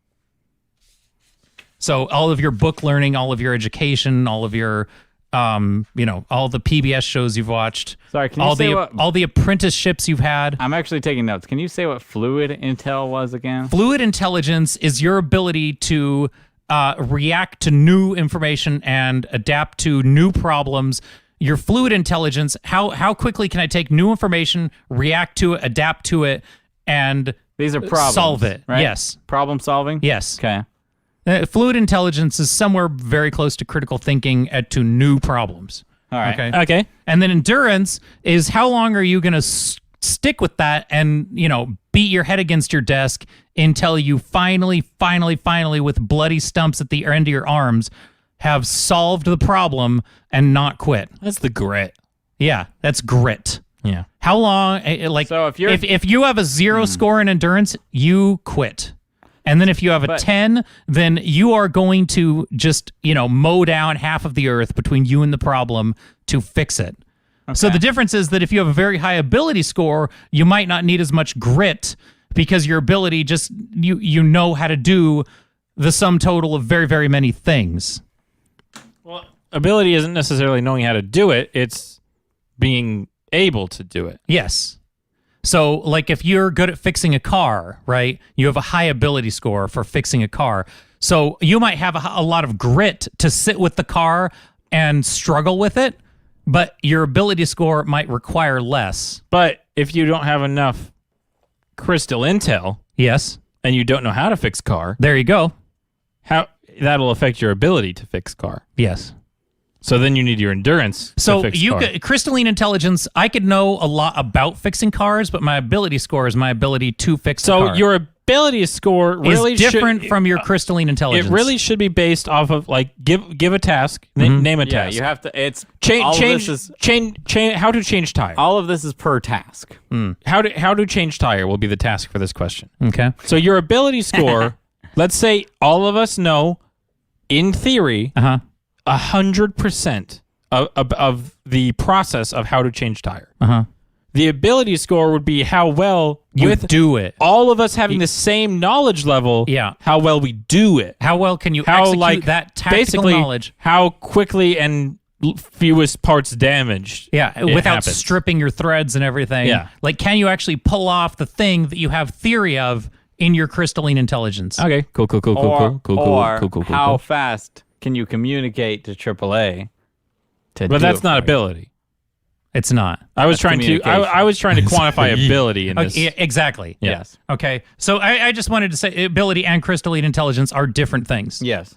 So all of your book learning, all of your education, all of your, all the PBS shows you've watched. Sorry, can you say all the apprenticeships you've had. I'm actually taking notes. Can you say what fluid intel was again? Fluid intelligence is your ability to react to new information and adapt to new problems. Your fluid intelligence, how quickly can I take new information, react to it, adapt to it, and these are problems, solve it? Right? Yes. Problem solving? Yes. Okay. Fluid intelligence is somewhere very close to critical thinking to new problems. All right. Okay. And then endurance is how long are you going to stick with that and, beat your head against your desk until you finally, with bloody stumps at the end of your arms, have solved the problem and not quit. That's the grit. Yeah, that's grit. Yeah. How long? So if you have a 0 score in endurance, you quit. And then if you have a 10, then you are going to just, mow down half of the earth between you and the problem to fix it. Okay. So the difference is that if you have a very high ability score, you might not need as much grit because your ability just, you know how to do the sum total of very, very many things. Well, ability isn't necessarily knowing how to do it. It's being able to do it. Yes. So, like, if you're good at fixing a car, right, you have a high ability score for fixing a car. So you might have a lot of grit to sit with the car and struggle with it, but your ability score might require less. But if you don't have enough crystal intel, yes, and you don't know how to fix car, there you go. How that'll affect your ability to fix car. Yes. So then you need your endurance to fix car. Crystalline intelligence, I could know a lot about fixing cars, but my ability score is my ability to fix the car. So your ability score really is different from your crystalline intelligence. It really should be based off of give a task, name a task. You have to. It's change how to change tire. All of this is per task. How to change tire will be the task for this question. Okay. So your ability score, let's say all of us know, in theory, 100% of the process of how to change tire. The ability score would be how well you do it. All of us having the same knowledge level. Yeah. How well we do it. How well can you execute that tactical knowledge? How quickly and fewest parts damaged. Yeah, without stripping your threads and everything. Yeah. Like, can you actually pull off the thing that you have theory of in your crystalline intelligence? Okay. Cool. How fast can you communicate to AAA? But that's not ability. It's not. I was trying to quantify ability in this. Yeah, exactly. Yeah. Yes. Okay. So I just wanted to say ability and crystalline intelligence are different things. Yes.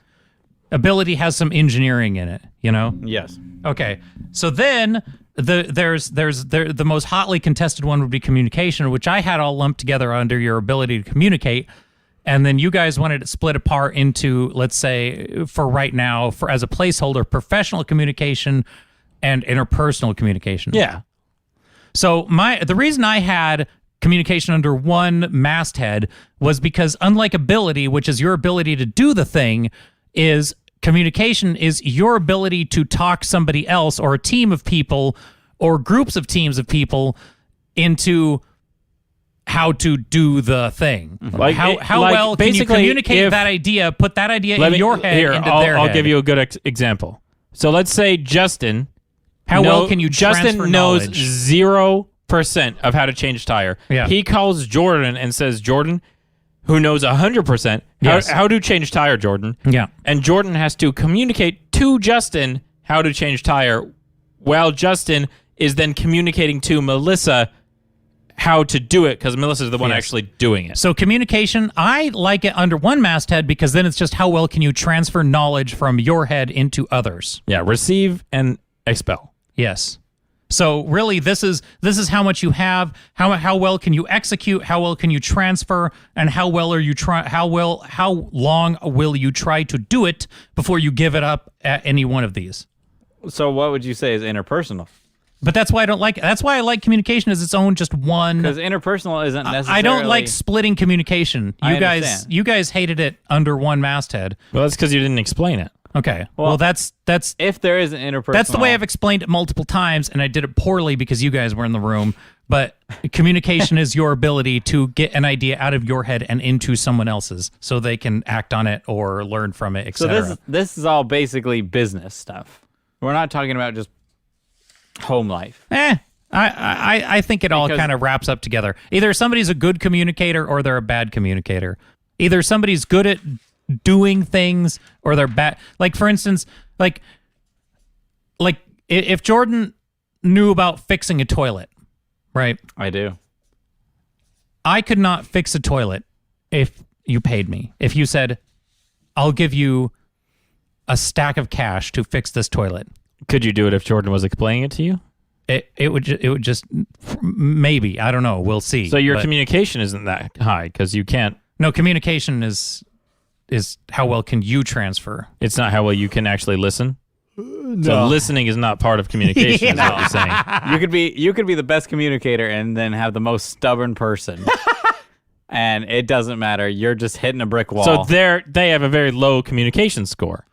Ability has some engineering in it, Yes. Okay. So then the most hotly contested one would be communication, which I had all lumped together under your ability to communicate. And then you guys wanted it split apart into, let's say, for right now, as a placeholder, professional communication and interpersonal communication. Yeah. So the reason I had communication under one masthead was because, unlike ability, which is your ability to do the thing, is communication is your ability to talk somebody else or a team of people or groups of teams of people into how to do the thing. How well can you communicate that idea, put that idea in your head into their head? I'll give you a good example. So let's say Justin. How well can you transfer Justin knows knowledge? 0% of how to change tire. Yeah. He calls Jordan and says, Jordan, who knows 100%, how to change tire, Jordan. Yeah. And Jordan has to communicate to Justin how to change tire, while Justin is then communicating to Melissa how to do it, because Melissa's the one actually doing it. So communication, I like it under one masthead because then it's just how well can you transfer knowledge from your head into others. Yeah, receive and expel. Yes. So really, this is how much you have, how well can you execute, how well can you transfer, and how long will you try to do it before you give it up at any one of these. So what would you say is interpersonal? But that's why I don't like it. That's why I like communication as its own just one. Because interpersonal isn't necessarily. I don't like splitting communication. I understand. You guys hated it under one masthead. Well, that's because you didn't explain it. Okay. Well, that's If there is an interpersonal, that's the way I've explained it multiple times, and I did it poorly because you guys were in the room. But communication is your ability to get an idea out of your head and into someone else's, so they can act on it or learn from it, So etc. this is all basically business stuff. We're not talking about just home life. I think it all Because- kind of wraps up together. Either somebody's a good communicator or they're a bad communicator. Either somebody's good at doing things or they're bad. Like, for instance, like if Jordan knew about fixing a toilet, right? I do. I could not fix a toilet if you paid me. If you said, I'll give you a stack of cash to fix this toilet. Could you do it if Jordan was explaining it to you? It would just maybe, I don't know, we'll see. So your But communication isn't that high because you can't. no, communication is how well can you transfer? It's not how well you can actually listen. So listening is not part of communication. Is what you're saying. You could be the best communicator and then have the most stubborn person. And it doesn't matter. You're just hitting a brick wall. So they have a very low communication score.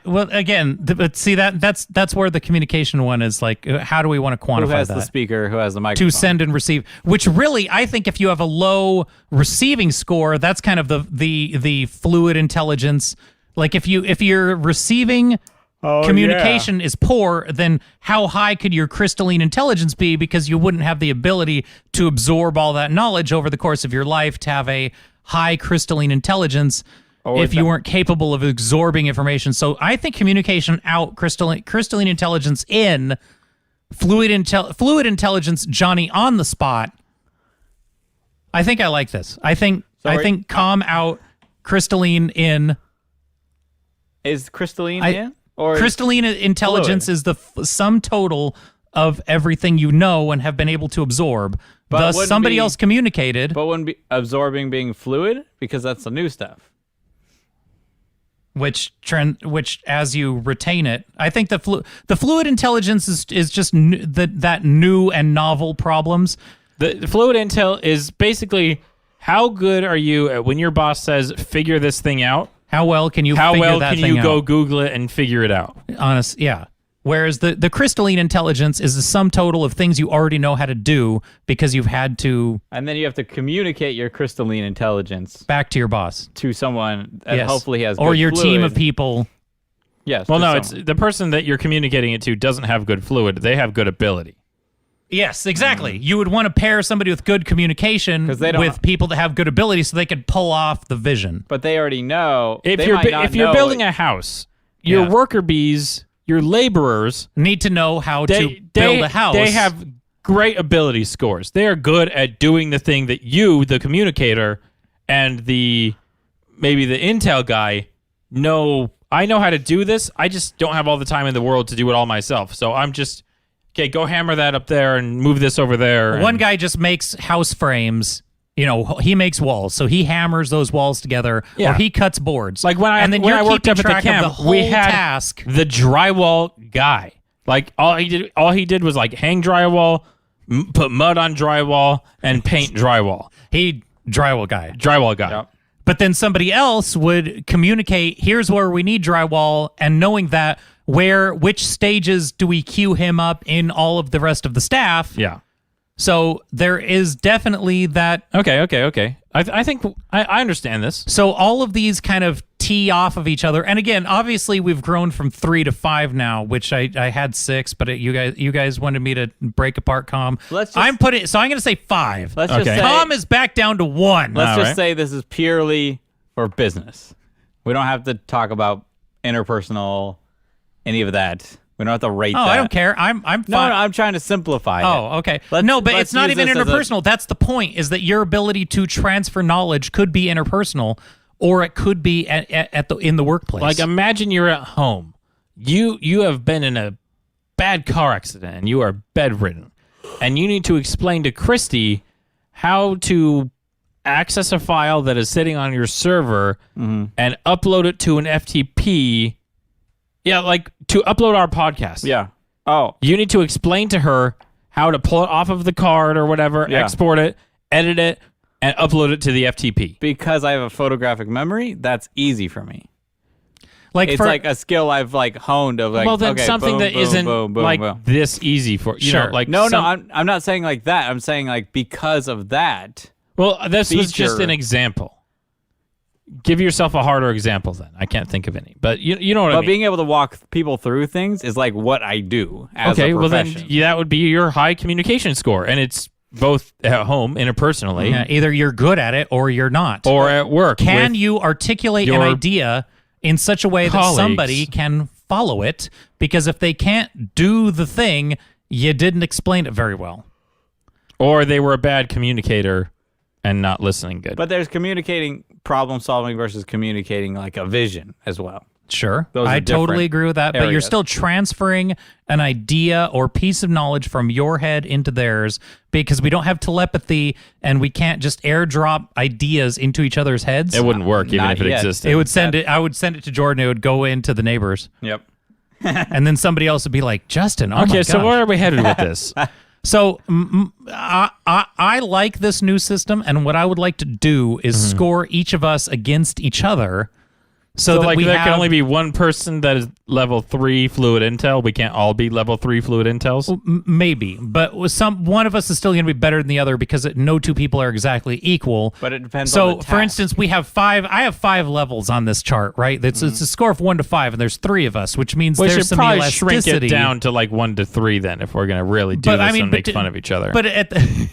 Well, again, but see that's where the communication one is like, how do we want to quantify who has that? the speaker? Who has the microphone? To send and receive, which really, I think if you have a low receiving score, that's kind of the fluid intelligence. Like if you're receiving communication is poor, then how high could your crystalline intelligence be? Because you wouldn't have the ability to absorb all that knowledge over the course of your life to have a high crystalline intelligence. If you weren't capable of absorbing information. So I think communication out, crystalline intelligence in, fluid intelligence, Johnny on the spot. I think I like this. I think calm out, crystalline in. Is crystalline in? Or Crystalline intelligence fluid? is the sum total of everything you know and have been able to absorb. But Thus, wouldn't somebody be- else communicated. But wouldn't be absorbing being fluid? Because that's the new stuff. Which as you retain it, I think the fluid intelligence is just that new and novel problems. The fluid intel is basically how good are you at when your boss says figure this thing out? How well can you How figure well that can thing you go out? Google it and figure it out? Honest, yeah. Whereas the crystalline intelligence is the sum total of things you already know how to do because you've had to And then you have to communicate your crystalline intelligence back to your boss. to someone that Yes. hopefully has or good your team fluid. of people. Yes. Well, to no, someone. it's the person that you're communicating it to doesn't have good fluid. They have good ability. Yes, exactly. You would want to pair somebody with good communication 'Cause they don't- with people that have good ability so they could pull off the vision. But they already know. If they you're might not if you're know building it. a house, your Yeah. worker bees, your laborers, Need to know how to they build a house. They have great ability scores. They are good at doing the thing that you, the communicator, and maybe the intel guy know. I know how to do this. I just don't have all the time in the world to do it all myself. So I'm just okay. Go hammer that up there and move this over there. One and- guy just makes house frames. You know, he makes walls, so he hammers those walls together, Yeah. or he cuts boards. Like when I and then when you're I worked keeping up at the track camp, of the whole we had task. the drywall guy. Like all he did was like hang drywall, put mud on drywall, and paint drywall. Drywall guy. Drywall guy. Yep. But then somebody else would communicate, here's where we need drywall, and knowing that which stages do we queue him up in all of the rest of the staff. Yeah. So there is definitely that. Okay. I think I understand this. So all of these kind of tee off of each other. And again, obviously we've grown from 3 to 5 now, which I had 6, but you guys wanted me to break apart calm. Let's just- I'm going to say 5. Let's just Okay. say, Calm is back down to 1. let's All just right. say this is purely for business. We don't have to talk about interpersonal, any of that. We don't have to rate Oh, that. I don't care. I'm fine. No, I'm trying to simplify it. Oh, okay. Let's- No, but let's it's not use even this as a- interpersonal. That's the point, is that your ability to transfer knowledge could be interpersonal, or it could be in the workplace. Like imagine you're at home. You have been in a bad car accident and you are bedridden. And you need to explain to Christy how to access a file that is sitting on your server and upload it to an FTP. Yeah, like to upload our podcast. Yeah. Oh, You need to explain to her how to pull it off of the card or whatever, Yeah. export it, edit it, and upload it to the FTP. because I have a photographic memory, that's easy for me. It's like a skill I've like honed of like. Well, then okay, something boom, that boom, isn't boom, boom, like boom. this easy for you Sure. know, like No, some- I'm not saying like that. I'm saying like because of that. Well, this was just feature. an example. Give yourself a harder example then. I can't think of any, but you know what I But mean. being able to walk people through things is like what I do as Okay, a well then profession. that would be your high communication score, and it's both at home interpersonally Yeah, either you're good at it or you're not. or at work. Can with- you articulate an your idea in such a way that colleagues. somebody can follow it? Because if they can't do the thing, you didn't explain it very well. or they were a bad communicator and not listening good. But there's communicating problem solving versus communicating like a vision as well. Sure. Those are I totally different agree with that. But you're areas. still transferring an idea or piece of knowledge from your head into theirs because we don't have telepathy and we can't just airdrop ideas into each other's heads. It wouldn't work even Not if it yet. existed. It would send it. I would send it to Jordan. It would go into the neighbors, Yep. and then somebody else would be like, "Justin, oh Okay, my so gosh." where are we headed with this? So I like this new system, and what I would like to do is score each of us against each other, so that like we there have can only be one person that is level 3 fluid intel. We can't all be level 3 fluid intels. maybe, but with one of us is still going to be better than the other because no two people are exactly equal. But it depends So, on the for task. instance, we have 5. I have 5 levels on this chart, right? It's a score of 1 to 5, and there's 3 of us, which means We there's should some probably elasticity. shrink it down to like 1 to 3 then, if we're gonna really do But, this I mean, and but make d- fun of each other. But at the,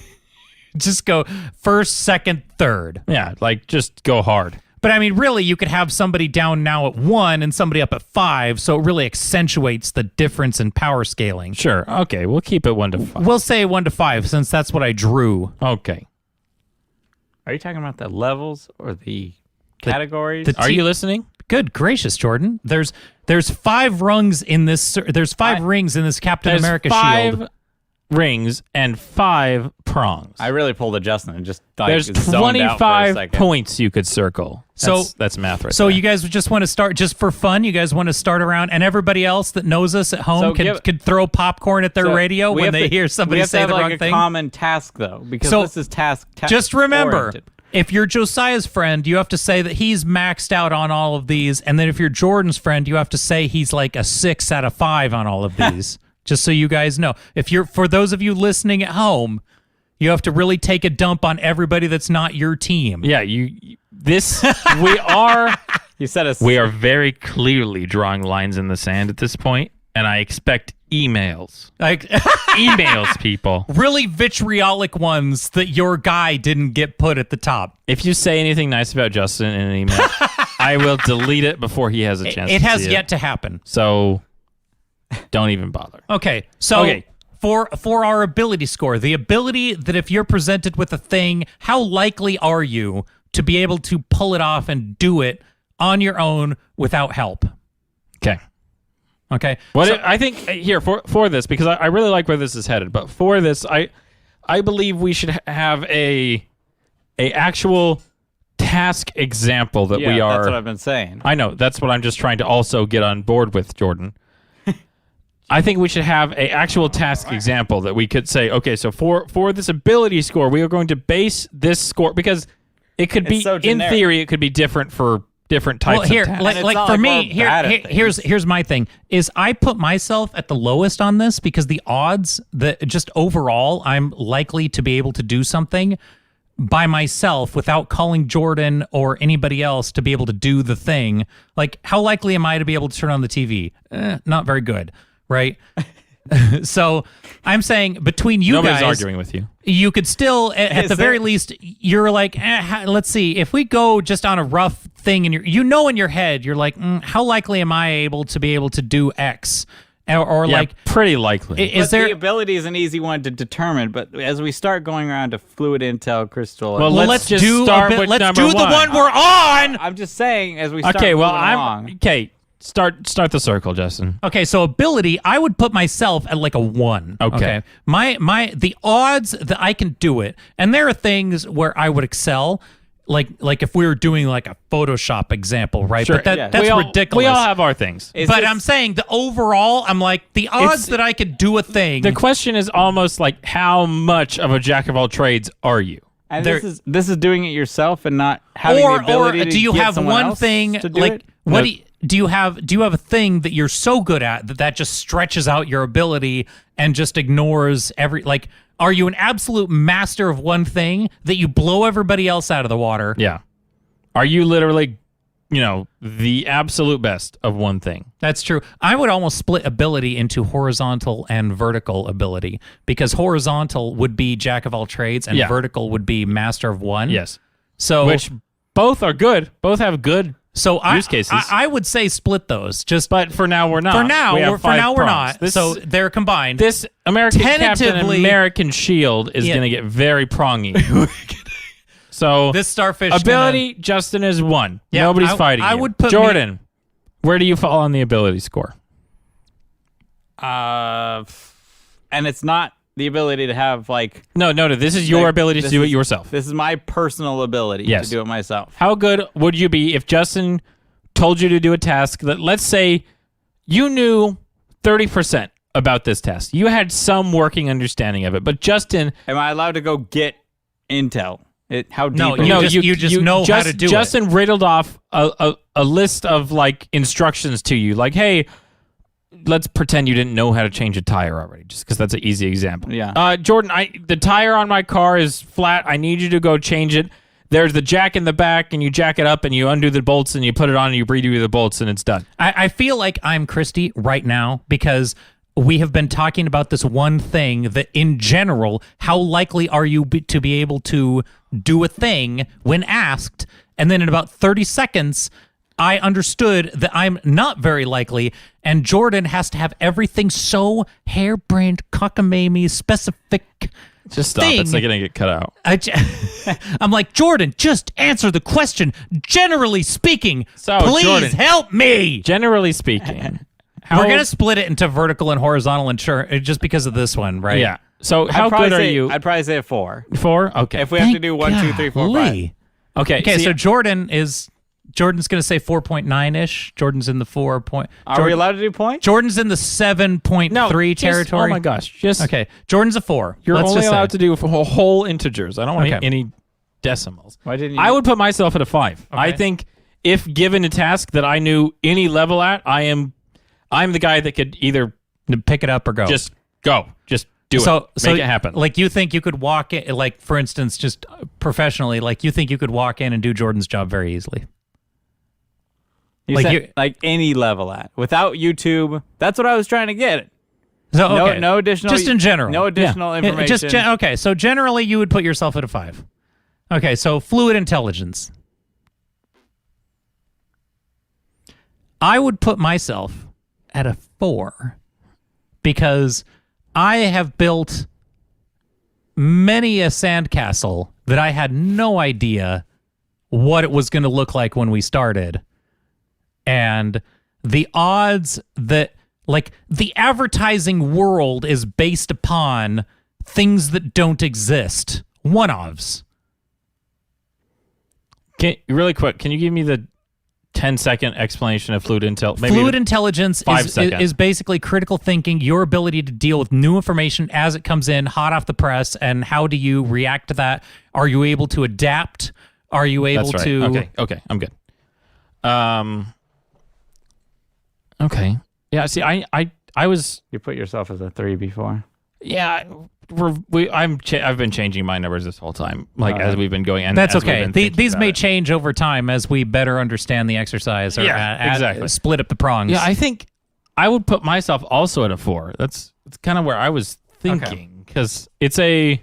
just go first, second, third. yeah, like just go hard. But I mean, really, you could have somebody down now at 1 and somebody up at 5, so it really accentuates the difference in power scaling. Sure. Okay, we'll keep it 1 to 5. We'll say 1 to 5 since that's what I drew. Okay. Are you talking about the levels or the categories? the Are you listening? Good gracious, Jordan! There's 5 rungs in this. There's 5 rings in this Captain There's America 5 shield. rings and 5 prongs. I really pulled a Justin and just like, There's zoned out for a 25 second. points you could circle. That's math right So there. you guys just want to start just for fun. You guys want to start around, and everybody else that knows us at home So could throw popcorn at their So radio we when have they to- hear somebody we have say to have the like wrong a thing. common task though, because So, this is task. Just remember, oriented. if you're Josiah's friend, you have to say that he's maxed out on all of these, and then if you're Jordan's friend, you have to say he's like a 6 out of 5 on all of these. Just so you guys know. For those of you listening at home, you have to really take a dump on everybody that's not your team. Yeah, we are very clearly drawing lines in the sand at this point, and I expect emails. Like Emails, people. really vitriolic ones that your guy didn't get put at the top. If you say anything nice about Justin in an email, I will delete it before he has a chance It to has see yet to happen. So don't even bother. Okay, so Okay. for our ability score, the ability that if you're presented with a thing, how likely are you to be able to pull it off and do it on your own without help? Okay. Okay. I think here for this, because I really like where this is headed, but for this, I believe we should have a actual task example that Yeah, we are. that's what I've been saying. I know. That's what I'm just trying to also get on board with, Jordan. I think we should have a actual task example that we could say, okay, so for this ability score, we are going to base this score, because it could be, so in generic. theory, it could be different for different types Well, here, of tasks. like, it's like not for like me, we're bad at here's my thing: is I put myself at the lowest on this because the odds that just overall I'm likely to be able to do something by myself without calling Jordan or anybody else to be able to do the thing. Like, how likely am I to be able to turn on the TV? Not very good, right? So I'm saying between you Nobody's guys, arguing with you. you could still, at Is the very there- least, you're like, let's see, if we go just on a rough thing, and in your head, you're like, how likely am I able to do X? Or Yeah, like, pretty likely. is But there? the ability is an easy one to determine, but as we start going around to fluid intel, crystal, Well, well, let's let's just do start a bit, with let's number do the one we're on. I'm just saying as we start Okay, well, moving along, okay. Start the circle, Justin. Okay, so ability, I would put myself at like a 1. Okay. The odds that I can do it, and there are things where I would excel, like if we were doing like a Photoshop example, right? Sure. But that's we all, ridiculous. We all have our things. Is But this- I'm saying the overall, I'm like the odds that I could do a thing. The question is almost like, how much of a jack of all trades are you? and there- this is doing it yourself and not having the or ability to do you get have someone one else thing to do like it? what No, do you, do you have a thing that you're so good at that just stretches out your ability and just ignores are you an absolute master of one thing that you blow everybody else out of the water? Yeah. Are you literally, the absolute best of one thing? That's true. I would almost split ability into horizontal and vertical ability, because horizontal would be jack of all trades and vertical would be master of one. Yes. So which both are good. Both have good use cases. I would say split those. But for now we're not. For now, we're not. This, so they're combined. This American Captain Tentatively- American Shield is going to get very prongy. So this starfish ability, Justin is 1. Yeah, Nobody's fighting I you. would put Jordan, where do you fall on the ability score? And it's not the ability to have No. This is your ability to do it yourself. This is my personal ability to do it myself. How good would you be if Justin told you to do a task that, let's say, you knew 30% about this task? You had some working understanding of it, but Justin... Am I allowed to go get intel? How deep? No, you just know how to do it. Justin riddled off a list of instructions to you, hey, let's pretend you didn't know how to change a tire already, just because that's an easy example. Yeah. Jordan, the tire on my car is flat. I need you to go change it. There's the jack in the back, and you jack it up, and you undo the bolts, and you put it on, and you redo the bolts, and it's done. I feel like I'm Christy right now because we have been talking about this one thing that, in general, how likely are you to be able to do a thing when asked? And then in about 30 seconds, I understood that I'm not very likely, and Jordan has to have everything so harebrained, cockamamie, specific. Just stop. It's going to get cut out. I'm like, Jordan, just answer the question. Generally speaking, please Jordan, help me. Generally speaking. We're going to split it into vertical and horizontal just because of this one, right? Yeah. So how good are you? I'd probably say a 4. 4? Okay. If we have to do 1, 2, 3, 4, 5. Okay, so Jordan's going to say 4.9-ish. Jordan's in the 4 point. Are we allowed to do points? Jordan's in the 7.3 territory. Oh my gosh. Okay. Jordan's a 4. You're only allowed to do whole integers. I don't want any decimals. Why didn't you? I would put myself at a 5. Okay. I think if given a task that I knew any level at, I'm the guy that could either pick it up or go. Just go. Just do it. Make it happen. You think you could walk in, for instance, just professionally, you think you could walk in and do Jordan's job very easily? You said, any level at. Without YouTube. That's what I was trying to get. So, okay. No additional. Just in general. No additional information. Okay, so generally you would put yourself at a 5. Okay, so fluid intelligence. I would put myself at a 4 because I have built many a sandcastle that I had no idea what it was going to look like when we started. And the odds that, the advertising world is based upon things that don't exist. One-offs. Really quick, can you give me the 10-second explanation of fluid intel? Fluid intelligence is basically critical thinking, your ability to deal with new information as it comes in, hot off the press, and how do you react to that? Are you able to adapt? Are you able to... Okay, I'm good. Okay. Yeah, see, I was... You put yourself as a 3 before. Yeah, I've been changing my numbers this whole time, as we've been going. And that's okay. These may change over time as we better understand the exercise. Or exactly. Split up the prongs. Yeah, I think I would put myself also at a 4. That's kind of where I was thinking because I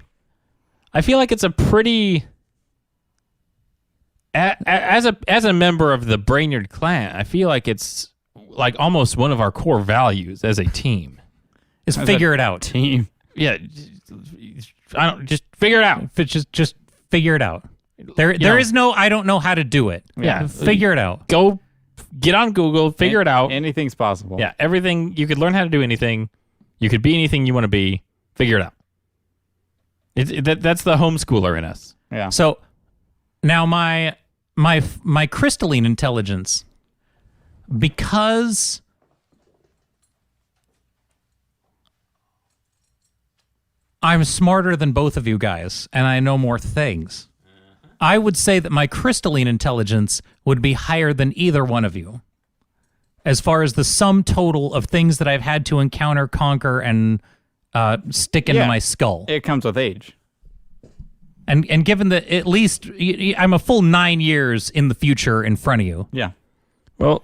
feel like it's a pretty. As a member of the Brainerd clan, I feel like it's almost one of our core values as a team. Is figure it out. Team. Yeah. Just figure it out. Just figure it out. There is no I don't know how to do it. Yeah. Figure it out. Go get on Google, figure it out. Anything's possible. Yeah, everything. You could learn how to do anything. You could be anything you want to be. Figure it out. That's the homeschooler in us. Yeah. So now my crystalline intelligence, because I'm smarter than both of you guys, and I know more things. I would say that my crystalline intelligence would be higher than either one of you. as far as the sum total of things that I've had to encounter, conquer, and stick into my skull. It comes with age. And given that at least I'm a full 9 years in the future in front of you. Yeah. Well,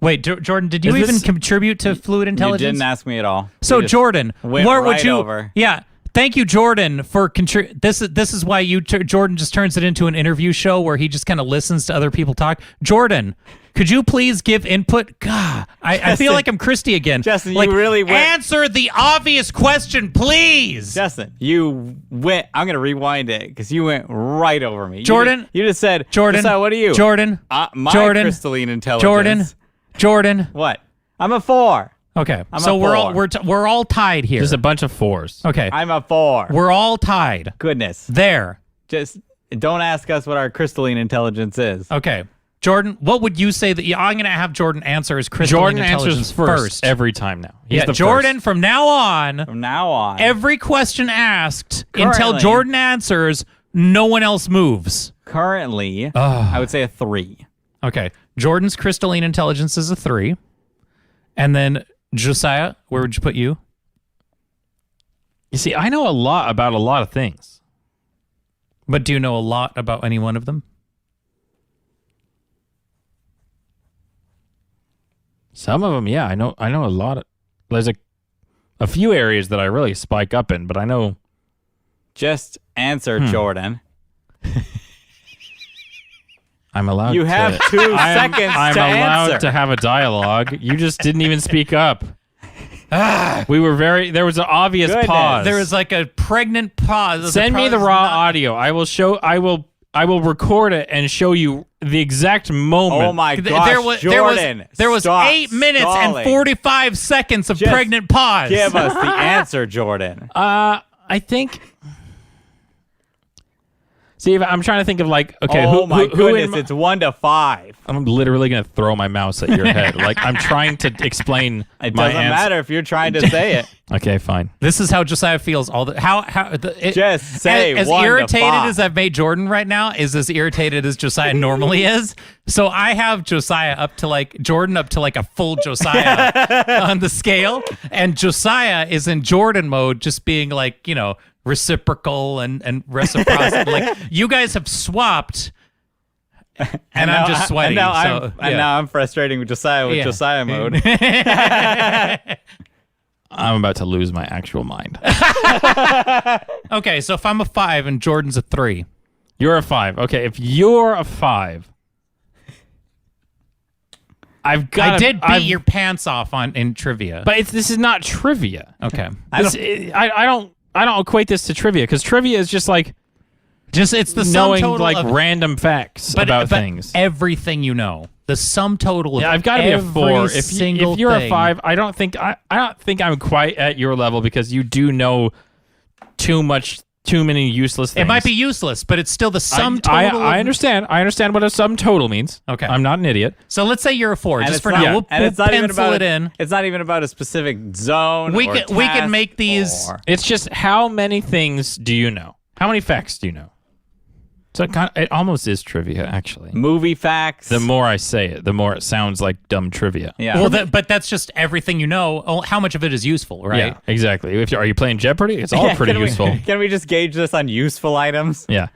wait, Jordan, did you Is even this- contribute to fluid intelligence? You didn't ask me at all. So You just Jordan, went where right would you? over. Yeah, thank you, Jordan, for this is why Jordan just turns it into an interview show where he just kind of listens to other people talk. Jordan, could you please give input? God, I feel like I'm Christy again. Justin, you like, really went- answer the obvious question, please. Justin, you went. I'm gonna rewind it because you went right over me. Jordan, you just said, Jordan, So what are you? Jordan, My Jordan, crystalline intelligence. Jordan. What? I'm a 4. Okay, I'm so a we're all 4. we're all tied here. just a bunch of 4s. Okay, I'm a 4. we're all tied. Goodness. There. Just don't ask us what our crystalline intelligence is. Okay. Jordan, what would you say that I'm going to have Jordan answer as crystalline Jordan intelligence answers first every time now. He's Yeah, the Jordan, first. from now on, From now on. every question asked until Currently- Jordan answers, no one else moves. Currently, I would say a 3. Okay. Jordan's crystalline intelligence is a 3. And then Josiah, where would you put you? You see, I know a lot about a lot of things. But do you know a lot about any one of them? Some of them, yeah, I know a lot of. There's a few areas that I really spike up in, but I know. Just answer, Jordan. I'm allowed. You to, have 2 seconds I'm to allowed answer. to have a dialogue. You just didn't even speak up. We were there was an obvious Goodness. pause. There was like a pregnant pause. Send me the raw audio. I will record it and show you the exact moment. Oh my gosh, Jordan. There was stop 8 minutes stalling. and 45 seconds of Just pregnant pause. Give us the answer, Jordan. I think. See, if I'm trying to think of like, okay, oh who my who in goodness, my- it's 1 to 5. I'm literally gonna throw my mouse at your head. Like I'm trying to explain It my doesn't answer. matter if you're trying to say it. Okay, fine. This is how Josiah feels all the Just say as 1 to irritated 5. as I've made Jordan right now is as irritated as Josiah normally is. So I have Josiah up to like Jordan up to like a full Josiah on the scale, and Josiah is in Jordan mode, just being like, you know, reciprocal and reciprocity. Like you guys have swapped. And I'm just sweating. And now I'm frustrating with Josiah with Yeah. Josiah mode. I'm about to lose my actual mind. Okay, so if I'm a 5 and Jordan's a 3. You're a 5. Okay, if you're a 5, I've got. I did beat your pants off in trivia. But this is not trivia. Okay. I don't equate this to trivia because trivia is just like It's the sum knowing total like of random facts about things. Everything you know. The sum total of Yeah, I've got to be a 4. If you're a thing. 5, I don't think I'm quite at your level because you do know too many useless things. It might be useless, but it's still the sum total. I understand. I understand what a sum total means. Okay. I'm not an idiot. So let's say you're a 4. And Just it's for not- now, we'll and it's not even pencil about it in. It's not even about a specific zone. We or can task make these- or- It's just how many things do you know? How many facts do you know? So it almost is trivia, actually. movie facts. The more I say it, the more it sounds like dumb trivia. Yeah. Well, but that's just everything you know. Oh, how much of it is useful, right? Yeah, exactly. Are you playing Jeopardy? It's all Yeah, pretty can we- useful. Can we just gauge this on useful items? Yeah.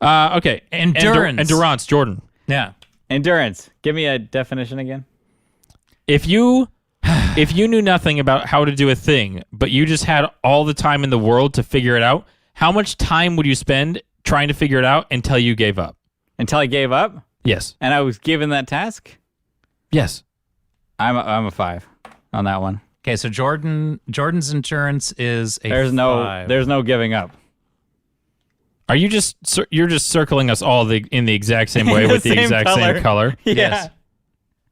Okay. Endurance. Endurance, Jordan. Yeah. Endurance. Give me a definition again. If you knew nothing about how to do a thing, but you just had all the time in the world to figure it out, how much time would you spend trying to figure it out until you gave up? Until I gave up Yes. and I was given that task? Yes. I'm a 5 on that one. Okay, so Jordan's endurance is a There's 5. no giving up. Are you you're just circling us all in the exact same way with the Same exact color. same color? Yeah. Yes.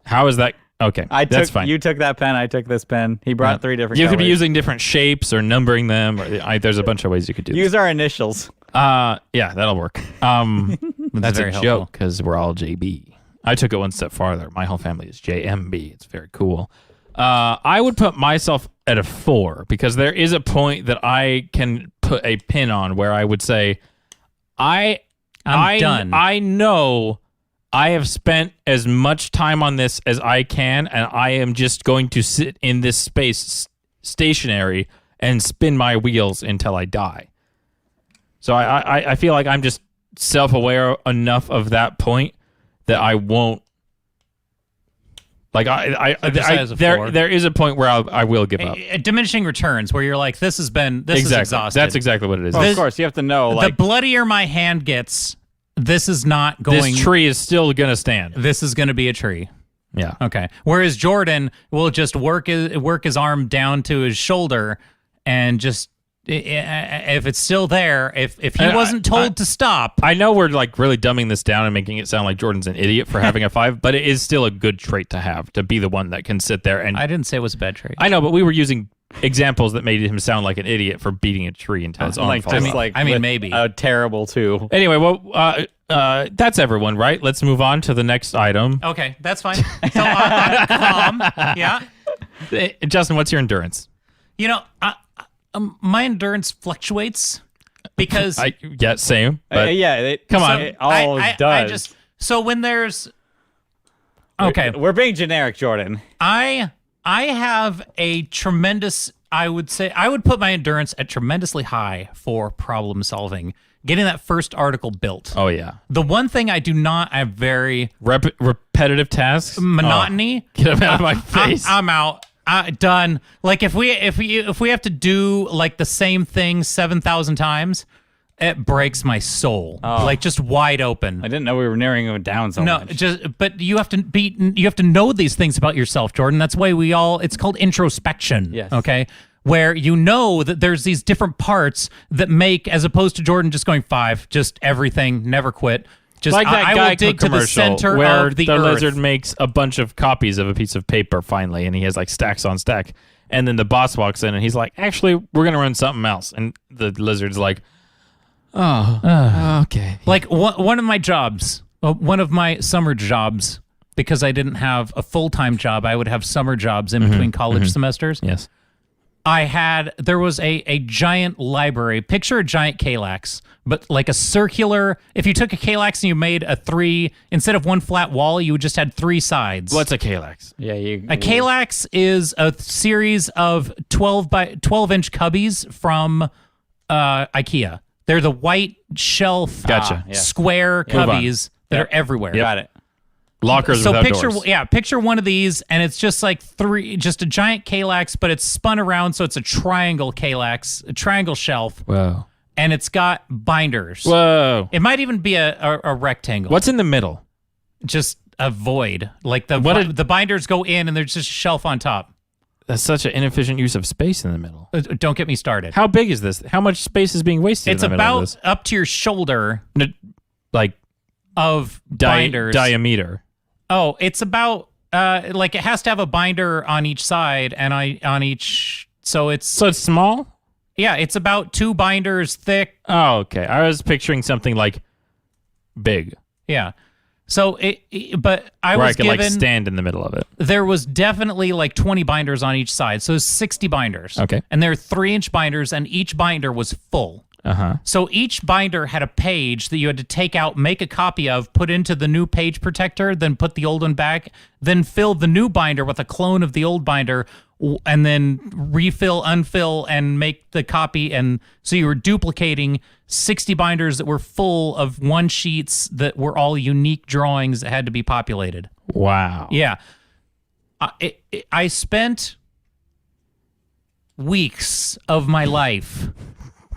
How is that? Okay. That's fine. You took that pen. I took this pen. He brought 3 different You could colors. be using different shapes or numbering them. Or there's a bunch of ways you could do Use our initials. this. Yeah, that'll work. That's very a helpful. joke because we're all JB. I took it one step farther. My whole family is JMB. It's very cool. I would put myself at a 4 because there is a point that I can put a pin on where I would say, I'm done. I know I have spent as much time on this as I can, and I am just going to sit in this space stationary and spin my wheels until I die. So I feel like I'm just self-aware enough of that point that I won't. Like there is a point where I will give up. Diminishing returns, where you're like, this is exhausted. That's exactly what it is. Well, of course, you have to know. The bloodier my hand gets, this is not going. This tree is still gonna stand. This is going to be a tree. Yeah. Okay. Whereas Jordan will just work his arm down to his shoulder, and just if it's still there, if he wasn't told to stop. I know we're like really dumbing this down and making it sound like Jordan's an idiot for having a 5, but it is still a good trait to have, to be the one that can sit there and. I didn't say it was a bad trait. I know, but we were using examples that made him sound like an idiot for beating a tree until his arm falls off. Maybe a terrible too. Anyway, well, that's everyone, right? Let's move on to the next item. Okay, that's fine. So I'm calm. Yeah. Justin, what's your endurance? You know, my endurance fluctuates because same. But come on, it always does. So when there's we're being generic, Jordan. I have a tremendous. I would put my endurance at tremendously high for problem solving. Getting that first article built. Oh yeah. The one thing I do not have very repetitive tasks. Monotony. Get them out of my face. I'm out. Done. Like if we have to do like the same thing 7,000 times, it breaks my soul. Like just wide open. I didn't know we were narrowing it down so much. But you have to know these things about yourself, Jordan. That's why it's called introspection. Yes. Okay. Where you know that there's these different parts that make, as opposed to Jordan just going 5, just everything, never quit. Just like that I will dig to the center where of the the earth. lizard makes a bunch of copies of a piece of paper finally, and he has like stacks on stack. And then the boss walks in and he's like, actually, we're going to run something else. And the lizard's like, okay. Like one of my jobs, one of my summer jobs, because I didn't have a full-time job, I would have summer jobs in between college semesters. Yes. There was a giant library. Picture a giant Kallax, but like a circular. If you took a Kallax and you made a 3, instead of one flat wall, you just had 3 sides. What's a Kallax? Yeah, a Kallax is a series of 12-inch cubbies from IKEA. They're the white shelf, square cubbies that are everywhere. Got it. Lockers without doors. Picture one of these, and it's just like just a giant Kallax, but it's spun around, so it's a triangle Kallax, a triangle shelf. Whoa. And it's got binders. Whoa. It might even be a rectangle. What's in the middle? Just a void. Like the binders go in, and there's just a shelf on top. That's such an inefficient use of space in the middle. Don't get me started. How big is this? How much space is being wasted It's in the middle of this? about up to your shoulder. Like of binders. Diameter. Oh, it's about like it has to have a binder on each side and on each. So it's small. Yeah, it's about 2 binders thick. Oh, okay. I was picturing something like big. Yeah. So but I where was I could given, like stand in the middle of it. There was definitely like 20 binders on each side, so 60 binders. Okay. And they're 3-inch binders, and each binder was full. So each binder had a page that you had to take out, make a copy of, put into the new page protector, then put the old one back, then fill the new binder with a clone of the old binder, and then refill, unfill, and make the copy. And so you were duplicating 60 binders that were full of one sheets that were all unique drawings that had to be populated. Wow. Yeah. I spent weeks of my life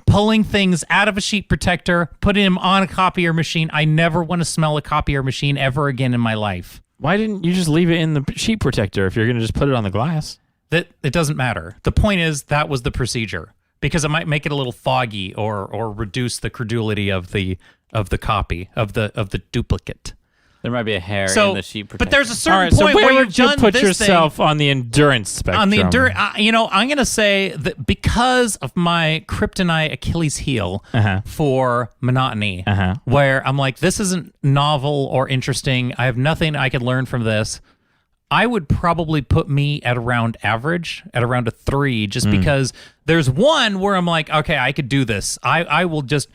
pulling things out of a sheet protector, putting them on a copier machine. I never want to smell a copier machine ever again in my life. Why didn't you just leave it in the sheet protector if you're going to just put it on the glass? That it doesn't matter. The point is that was the procedure, because it might make it a little foggy or reduce the credulity of the copy of the duplicate. There might be a hair in the sheet protector. But there's a certain point where you've done put this yourself on the endurance spectrum. On the endurance, I'm going to say that because of my kryptonite Achilles heel for monotony, where I'm like, this isn't novel or interesting. I have nothing I could learn from this. I would probably put me at around average, at around a 3, just because there's one where I'm like, okay, I could do this. I will just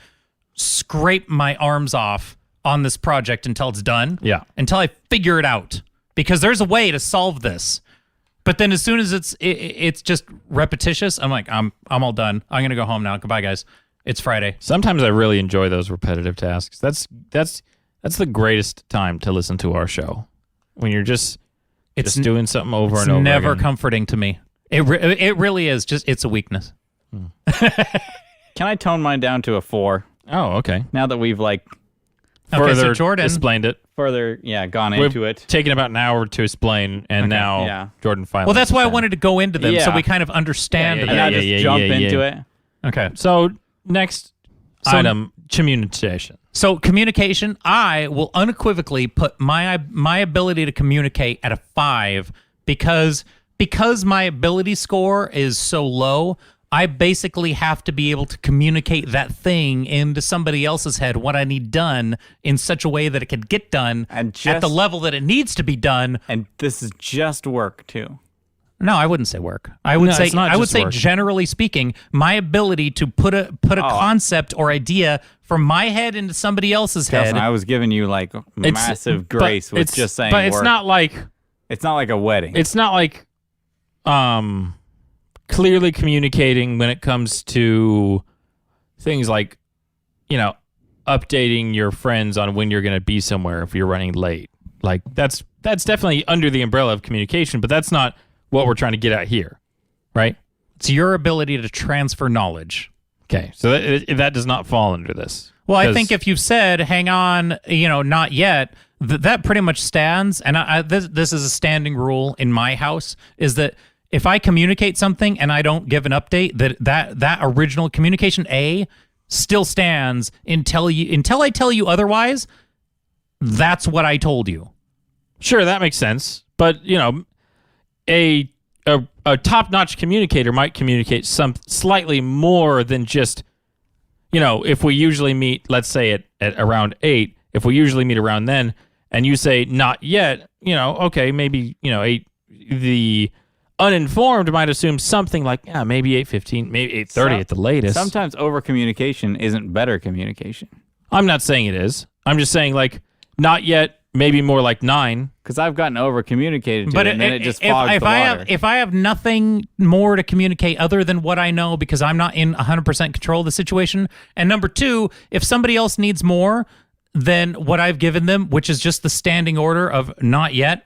scrape my arms off on this project until it's done. Yeah. Until I figure it out, because there's a way to solve this. But then as soon as it's just repetitious, I'm like, I'm all done. I'm gonna go home now. Goodbye, guys. It's Friday. Sometimes I really enjoy those repetitive tasks. That's the greatest time to listen to our show, when you're just doing something over and over. It's never again. comforting to me. It really is. It's a weakness. Can I tone mine down to a 4? Oh, okay. Now that we've Okay, so Jordan explained it. further gone We've into it. taken about an hour to explain, and now yeah. Jordan finally. Well, that's why I understands. wanted to go into them, so Yeah. we kind of understand. Yeah, And not just jump into it. Okay. So next item, communication. So communication, I will unequivocally put my ability to communicate at a 5 because my ability score is so low. I basically have to be able to communicate that thing into somebody else's head, what I need done, in such a way that it can get done And at the level that it needs to be done. And this is just work too. No, I wouldn't say work. I would say it's not I would just say work. generally speaking, my ability to put a concept or idea from my head into somebody else's head. Nelson, I was giving you massive grace with just saying but it's work. not like It's not like a wedding. it's not like clearly communicating when it comes to things like, updating your friends on when you're going to be somewhere if you're running late. Like that's definitely under the umbrella of communication, but that's not what we're trying to get at here, right? It's your ability to transfer knowledge. Okay, so that does not fall under this. Well, I 'Cause- think if you've said, hang on, not yet, that pretty much stands. And this is a standing rule in my house, is that if I communicate something and I don't give an update, that original communication A still stands until I tell you otherwise. That's what I told you. Sure, that makes sense. But, a top-notch communicator might communicate some slightly more than just, if we usually meet, let's say at around 8, if we usually meet around then, and you say not yet, okay, maybe, 8, the uninformed might assume something like, maybe 8:15, maybe 8:30 at the latest. Sometimes over communication isn't better communication. I'm not saying it is. I'm just saying, not yet, maybe more like 9. Because I've gotten over communicated to But and then it just fogs the water. if I have nothing more to communicate other than what I know, because I'm not in 100% control of the situation, and number 2, if somebody else needs more than what I've given them, which is just the standing order of not yet,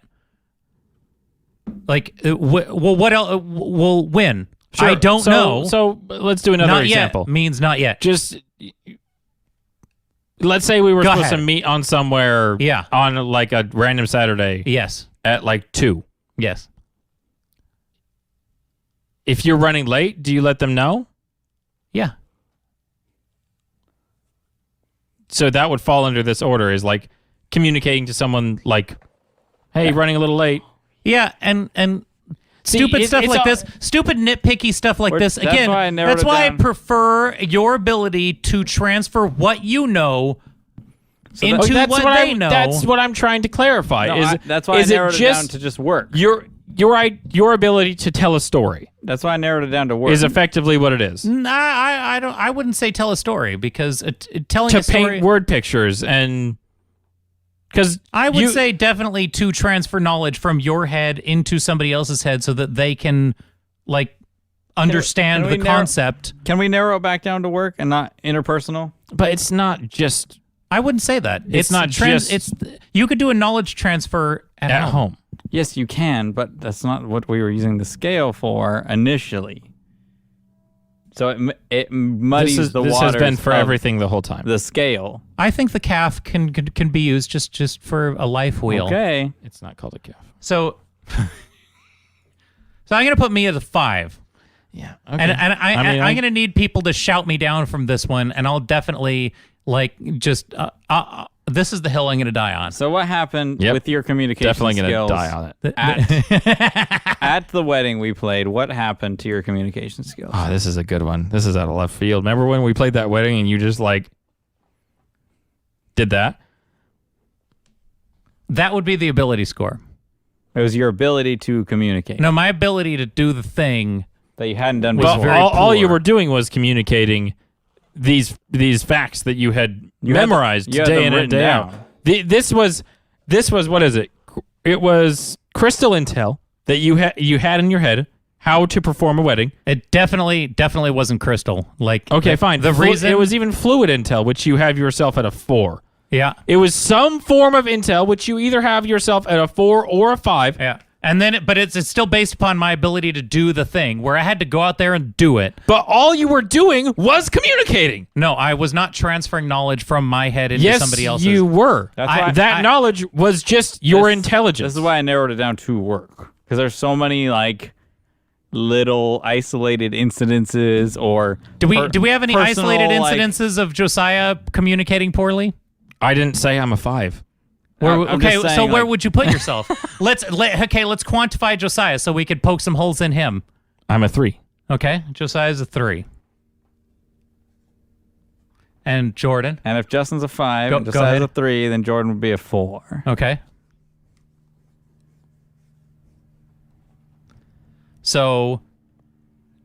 what else? Well, when? Sure. I don't know. So let's do another Not example. yet means not yet. Just let's say we were Go supposed ahead. to meet on somewhere Yeah. on like a random Saturday Yes. at like 2. Yes. If you're running late, do you let them know? Yeah. So that would fall under this order, is like communicating to someone like, hey, running a little late. Yeah, and See, stupid stuff it's like all- this, stupid nitpicky stuff like this. That's Again, why I narrowed that's it why I down. prefer your ability to transfer what you know into that's what what they know. That's what I'm trying to clarify. No, that's why I is it narrowed it just down to just work. your ability to tell a story That's why I narrowed it down to work. is effectively what it is. I don't. I wouldn't say tell a story, because telling To a story. paint word pictures, and because I would say definitely to transfer knowledge from your head into somebody else's head, so that they can understand can we the narrow- concept. Can we narrow it back down to work and not interpersonal? but it's not just I wouldn't say that. It's not just- It's you could do a knowledge transfer at home. Yes, you can, but that's not what we were using the scale for initially. So it muddies This the has waters been for of everything the whole time. the scale. I think the calf can be used just for a life wheel. Okay. It's not called a calf. So I'm gonna put me as a 5, Yeah. and mean, I'm gonna need people to shout me down from this one, and I'll definitely just this is the hill I'm gonna die on. So what happened Yep. with your communication definitely going to skills? die on it. At the wedding we played, what happened to your communication skills? Oh, this is a good one. This is out of left field. Remember when we played that wedding and you just did that? That would be the ability score. It was your ability to communicate No, my ability to do the thing. that you hadn't done Was before. Well, very all you poor. were doing was communicating these facts that you had You had memorized you had day them in and written day out. down. This was what is it? It was crystal intel that you had in your head how to perform a wedding. It definitely wasn't crystal. Like, Okay, fine. The reason it was even fluid intel, which you have yourself at a 4. yeah, It was some form of intel, which you either have yourself at a 4 or a 5. yeah. And then, but it's still based upon my ability to do the thing where I had to go out there and do it. But all you were doing was communicating. No, I was not transferring knowledge from my head into somebody else's. you were. That's why that knowledge was just your intelligence. This is why I narrowed it down to work, because there's so many like little isolated incidences or Do we have any personal, isolated like- incidences of Josiah communicating poorly? I didn't say I'm a 5. I'm Okay, just so saying, where like- would you put yourself? let's quantify Josiah so we could poke some holes in him. I'm a 3. Okay, Josiah's a 3. And Jordan? And if Justin's a 5 Go- and go Josiah's ahead. a 3, then Jordan would be a 4. Okay. So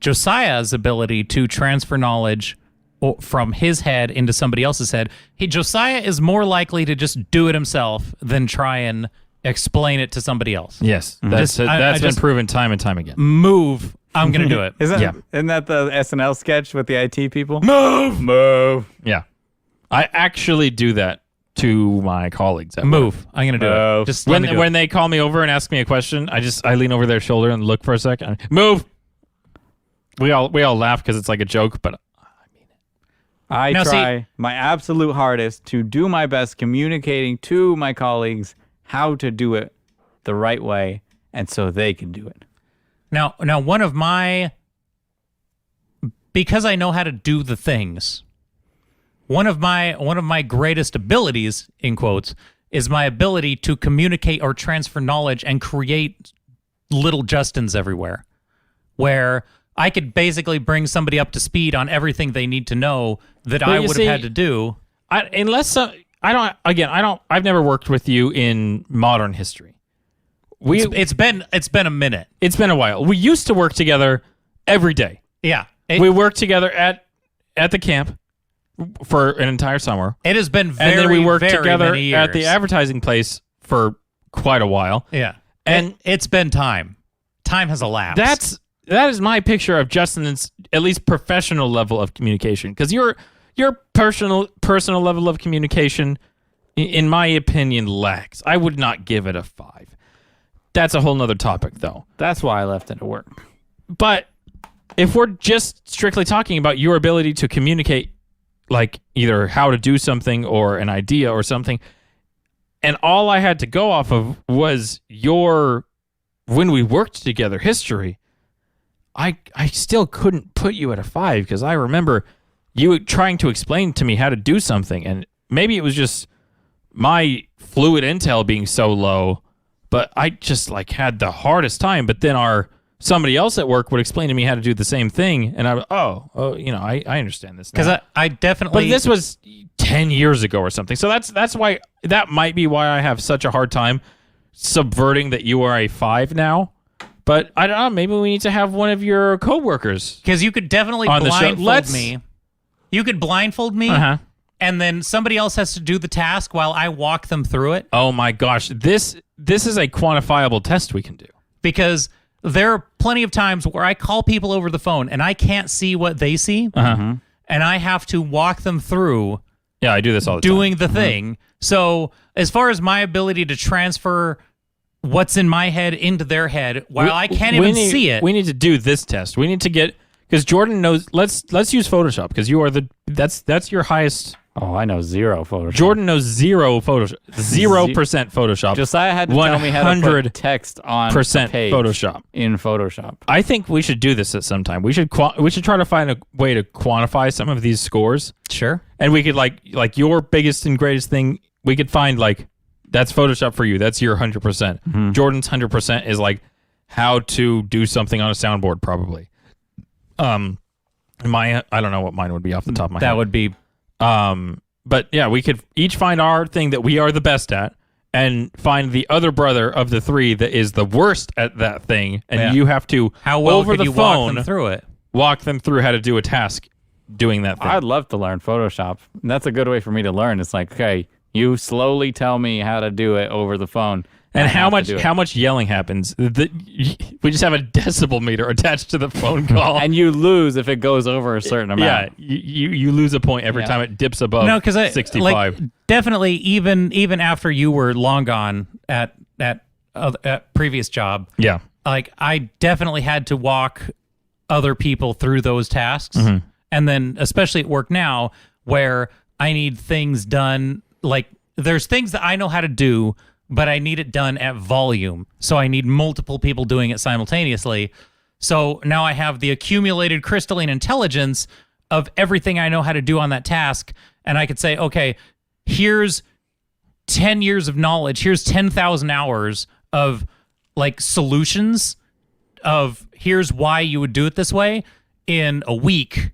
Josiah's ability to transfer knowledge from his head into somebody else's head, Josiah is more likely to just do it himself than try and explain it to somebody else. Yes, that's Just- I been just- proven time and time again. Move. I'm going to do it. Isn't that the SNL sketch with the IT people? Move. Yeah, I actually do that to my colleagues. At work. Move. I'm going to do it. Move. Just let me do When it. they call me over and ask me a question, I lean over their shoulder and look for a second. Move. We all laugh because it's like a joke, but I Now, see- try my absolute hardest to do my best communicating to my colleagues how to do it the right way, and so they can do it. Now, one of my, because I know how to do the things, one of my greatest abilities, in quotes, is my ability to communicate or transfer knowledge and create little Justins everywhere, where I could basically bring somebody up to speed on everything they need to know that I you would have see- had to do. I've never worked with you in modern history. It's been a minute. It's been a while. We used to work together every day. Yeah, We worked together at the camp for an entire summer. it has been very, And then we worked very together many at the years. advertising place for quite a while. Yeah, And- it's been time. Time has elapsed. That is my picture of Justin's at least professional level of communication. Because your personal level of communication, in my opinion, lacks. I would not give it a 5. That's a whole nother topic, though. That's why I left it at work. But if we're just strictly talking about your ability to communicate, like either how to do something or an idea or something, and all I had to go off of was when we worked together history, I still couldn't put you at a 5 because I remember you trying to explain to me how to do something, and maybe it was just my fluid intel being so low, but I just like had the hardest time. But then somebody else at work would explain to me how to do the same thing, and I I understand this now. Because I definitely. But this was 10 years ago or something. So that's why that might be why I have such a hard time subverting that you are a 5 now. But I don't know, maybe we need to have one of your coworkers. Because you could definitely On the show. blindfold me. You could blindfold me, Uh-huh. and then somebody else has to do the task while I walk them through it. Oh my gosh, this is a quantifiable test we can do. Because there are plenty of times where I call people over the phone and I can't see what they see, Uh-huh. and I have to walk them through Yeah, I do this all the time. doing the thing. So as far as my ability to transfer what's in my head into their head while I can't even see it. We need to do this test. We need to get because Jordan knows. Let's use Photoshop because you are that's your highest. Oh, I know zero Photoshop. Jordan knows 0% Photoshop. Josiah had to tell me how to put text on percent a page Photoshop. in Photoshop. I think we should do this at some time. We should try to find a way to quantify some of these scores, Sure. and we could like your biggest and greatest thing. We could find like that's Photoshop for you. That's your 100%. Jordan's 100% is like how to do something on a soundboard, probably. I don't know what mine would be off the top of my head. That would be But yeah, we could each find our thing that we are the best at, and find the other brother of the 3 that is the worst at that thing, and Yeah. you have to how well over could the you phone walk them through it? walk them through how to do a task doing that thing. I'd love to learn Photoshop. That's a good way for me to learn. It's like, okay, you slowly tell me how to do it over the phone. And I how have to do it. much yelling happens? We just have a decibel meter attached to the phone call. And you lose if it goes over a certain amount. yeah, you lose a point every time it dips above No, because 65. like definitely even after you were long gone at previous job, yeah. like I definitely had to walk other people through those tasks, and then especially at work now where I need things done. Like there's things that I know how to do, but I need it done at volume. So I need multiple people doing it simultaneously. So now I have the accumulated crystalline intelligence of everything I know how to do on that task. And I could say, okay, here's 10 years of knowledge. Here's 10,000 hours of like solutions of here's why you would do it this way in a week,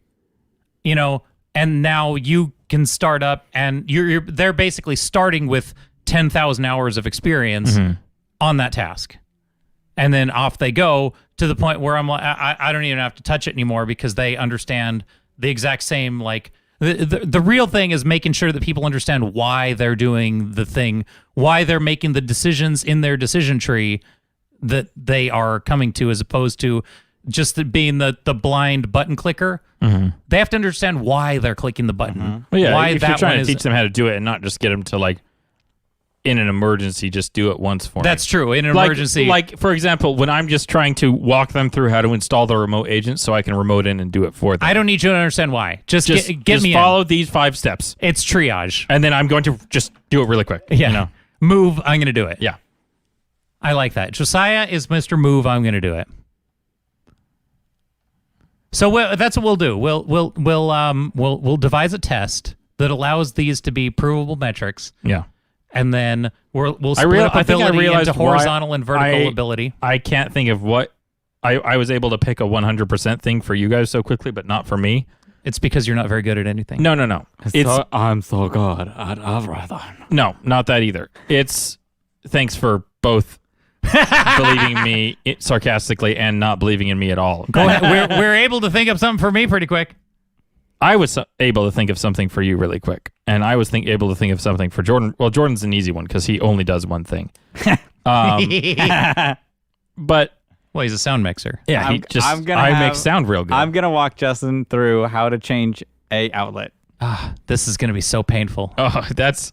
and now you can start up and they're basically starting with 10,000 hours of experience on that task. And then off they go to the point where I'm like, I don't even have to touch it anymore because they understand the exact same, like, the real thing is making sure that people understand why they're doing the thing, why they're making the decisions in their decision tree that they are coming to, as opposed to just being the blind button clicker. They have to understand why they're clicking the button. Well, yeah, why if that you're trying one to is, teach them how to do it and not just get them to, like, in an emergency, just do it once for me. That's true. In an Like- emergency. Like, for example, when I'm just trying to walk them through how to install the remote agent so I can remote in and do it for them. I don't need you to understand why. Just get me follow these 5 steps. in. It's triage. And then I'm going to just do it really quick. Yeah. Move, I'm going to do it. Yeah. I like that. Josiah is Mr. Move, I'm going to do it. So that's what we'll do. We'll devise a test that allows these to be provable metrics, Yeah. and then we'll split up I think I ability realized into horizontal why and vertical ability. I can't think of what I was able to pick a 100% thing for you guys so quickly, but not for me. It's because you're not very good at anything. No. I'm so good at everything. No, not that either. It's thanks for both believing me sarcastically and not believing in me at all. Go ahead. We're able to think of something for me pretty quick. I was able to think of something for you really quick, and I was able to think of something for Jordan. Well, Jordan's an easy one because he only does one thing. But Well, he's a sound mixer. yeah, I make sound real good. I'm gonna walk Justin through how to change a outlet. This is going to be so painful. This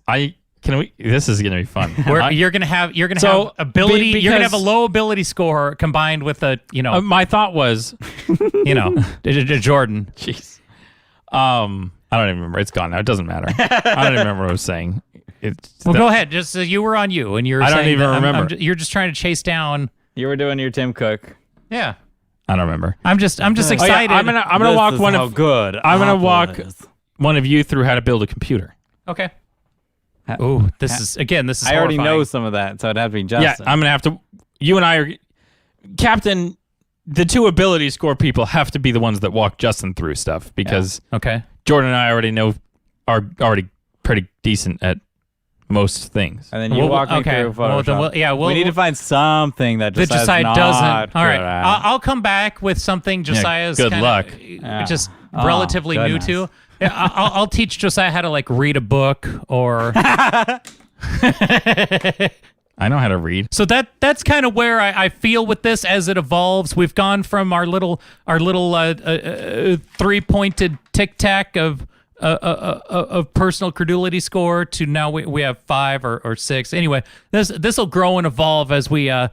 is gonna be fun. You're gonna have So, ability. You're gonna have a because- low ability score combined with a My thought was, Jordan. jeez. I don't even remember. It's gone now. It doesn't matter. I don't even remember what I was saying. Well, go ahead. Just you were on you, and you're. I don't saying even that remember. you're just trying to chase down. You were doing your Tim Cook. Yeah. I don't remember. I'm just excited. I'm gonna walk one of good. I'm gonna walk one of you through how to build a computer. Okay. Oh, this is I already know horrifying. some of that, so it'd have to be Yeah, Justin. I'm gonna have to. You and I are, Captain. The 2 ability score people have to be the ones that walk Justin through stuff because Okay. Jordan and I already know are already pretty decent at most things. And then you walk me through Photoshop. We need to find something that Josiah not doesn't. All right, good at. I'll come back with something Josiah's good kinda, luck. just Oh, relatively new goodness. to. Yeah, I'll teach Josiah how to like read a book or. I know how to read. So that's kind of where I feel with this as it evolves. We've gone from our little 3-pointed tic tac of personal credulity score to now we have 5 or 6. Anyway, this will grow and evolve as we email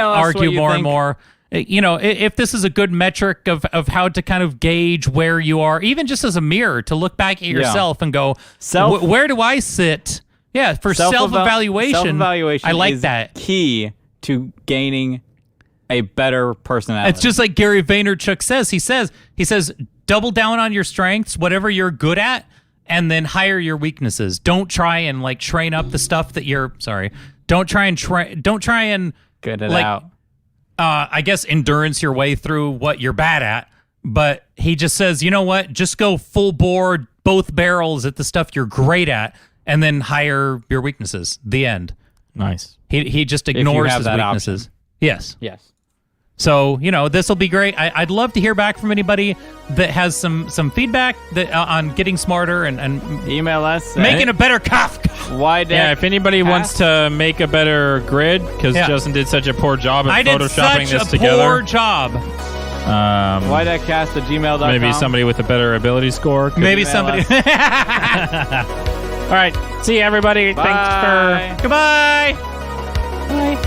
us argue what you more and think. more. If this is a good metric of how to kind of gauge where you are, even just as a mirror to look back at yourself and go, where do I sit? Yeah, for self-evaluation. Self-evaluation I like is that. key to gaining a better personality. It's just like Gary Vaynerchuk says. He says, double down on your strengths, whatever you're good at, and then hire your weaknesses. Don't try and like train up the stuff that you're. Sorry. Don't try and good it like, out. I guess endurance your way through what you're bad at. But he just says, you know what? Just go full bore, both barrels at the stuff you're great at, and then hire your weaknesses. The end. Nice. He just ignores have his that weaknesses. Yes. Yes. So, this will be great. I'd love to hear back from anybody that has some feedback that on getting smarter and Email us. making a better Kafka. YDEK. Yeah, if anybody wants to make a better grid, because Yeah. Justin did such a poor job at I did photoshopping such this a together. poor job. YDEKcast@gmail.com. Maybe somebody with a better ability score. could- Maybe email somebody. All right. See you, everybody. Bye. Thanks for. Goodbye. Bye.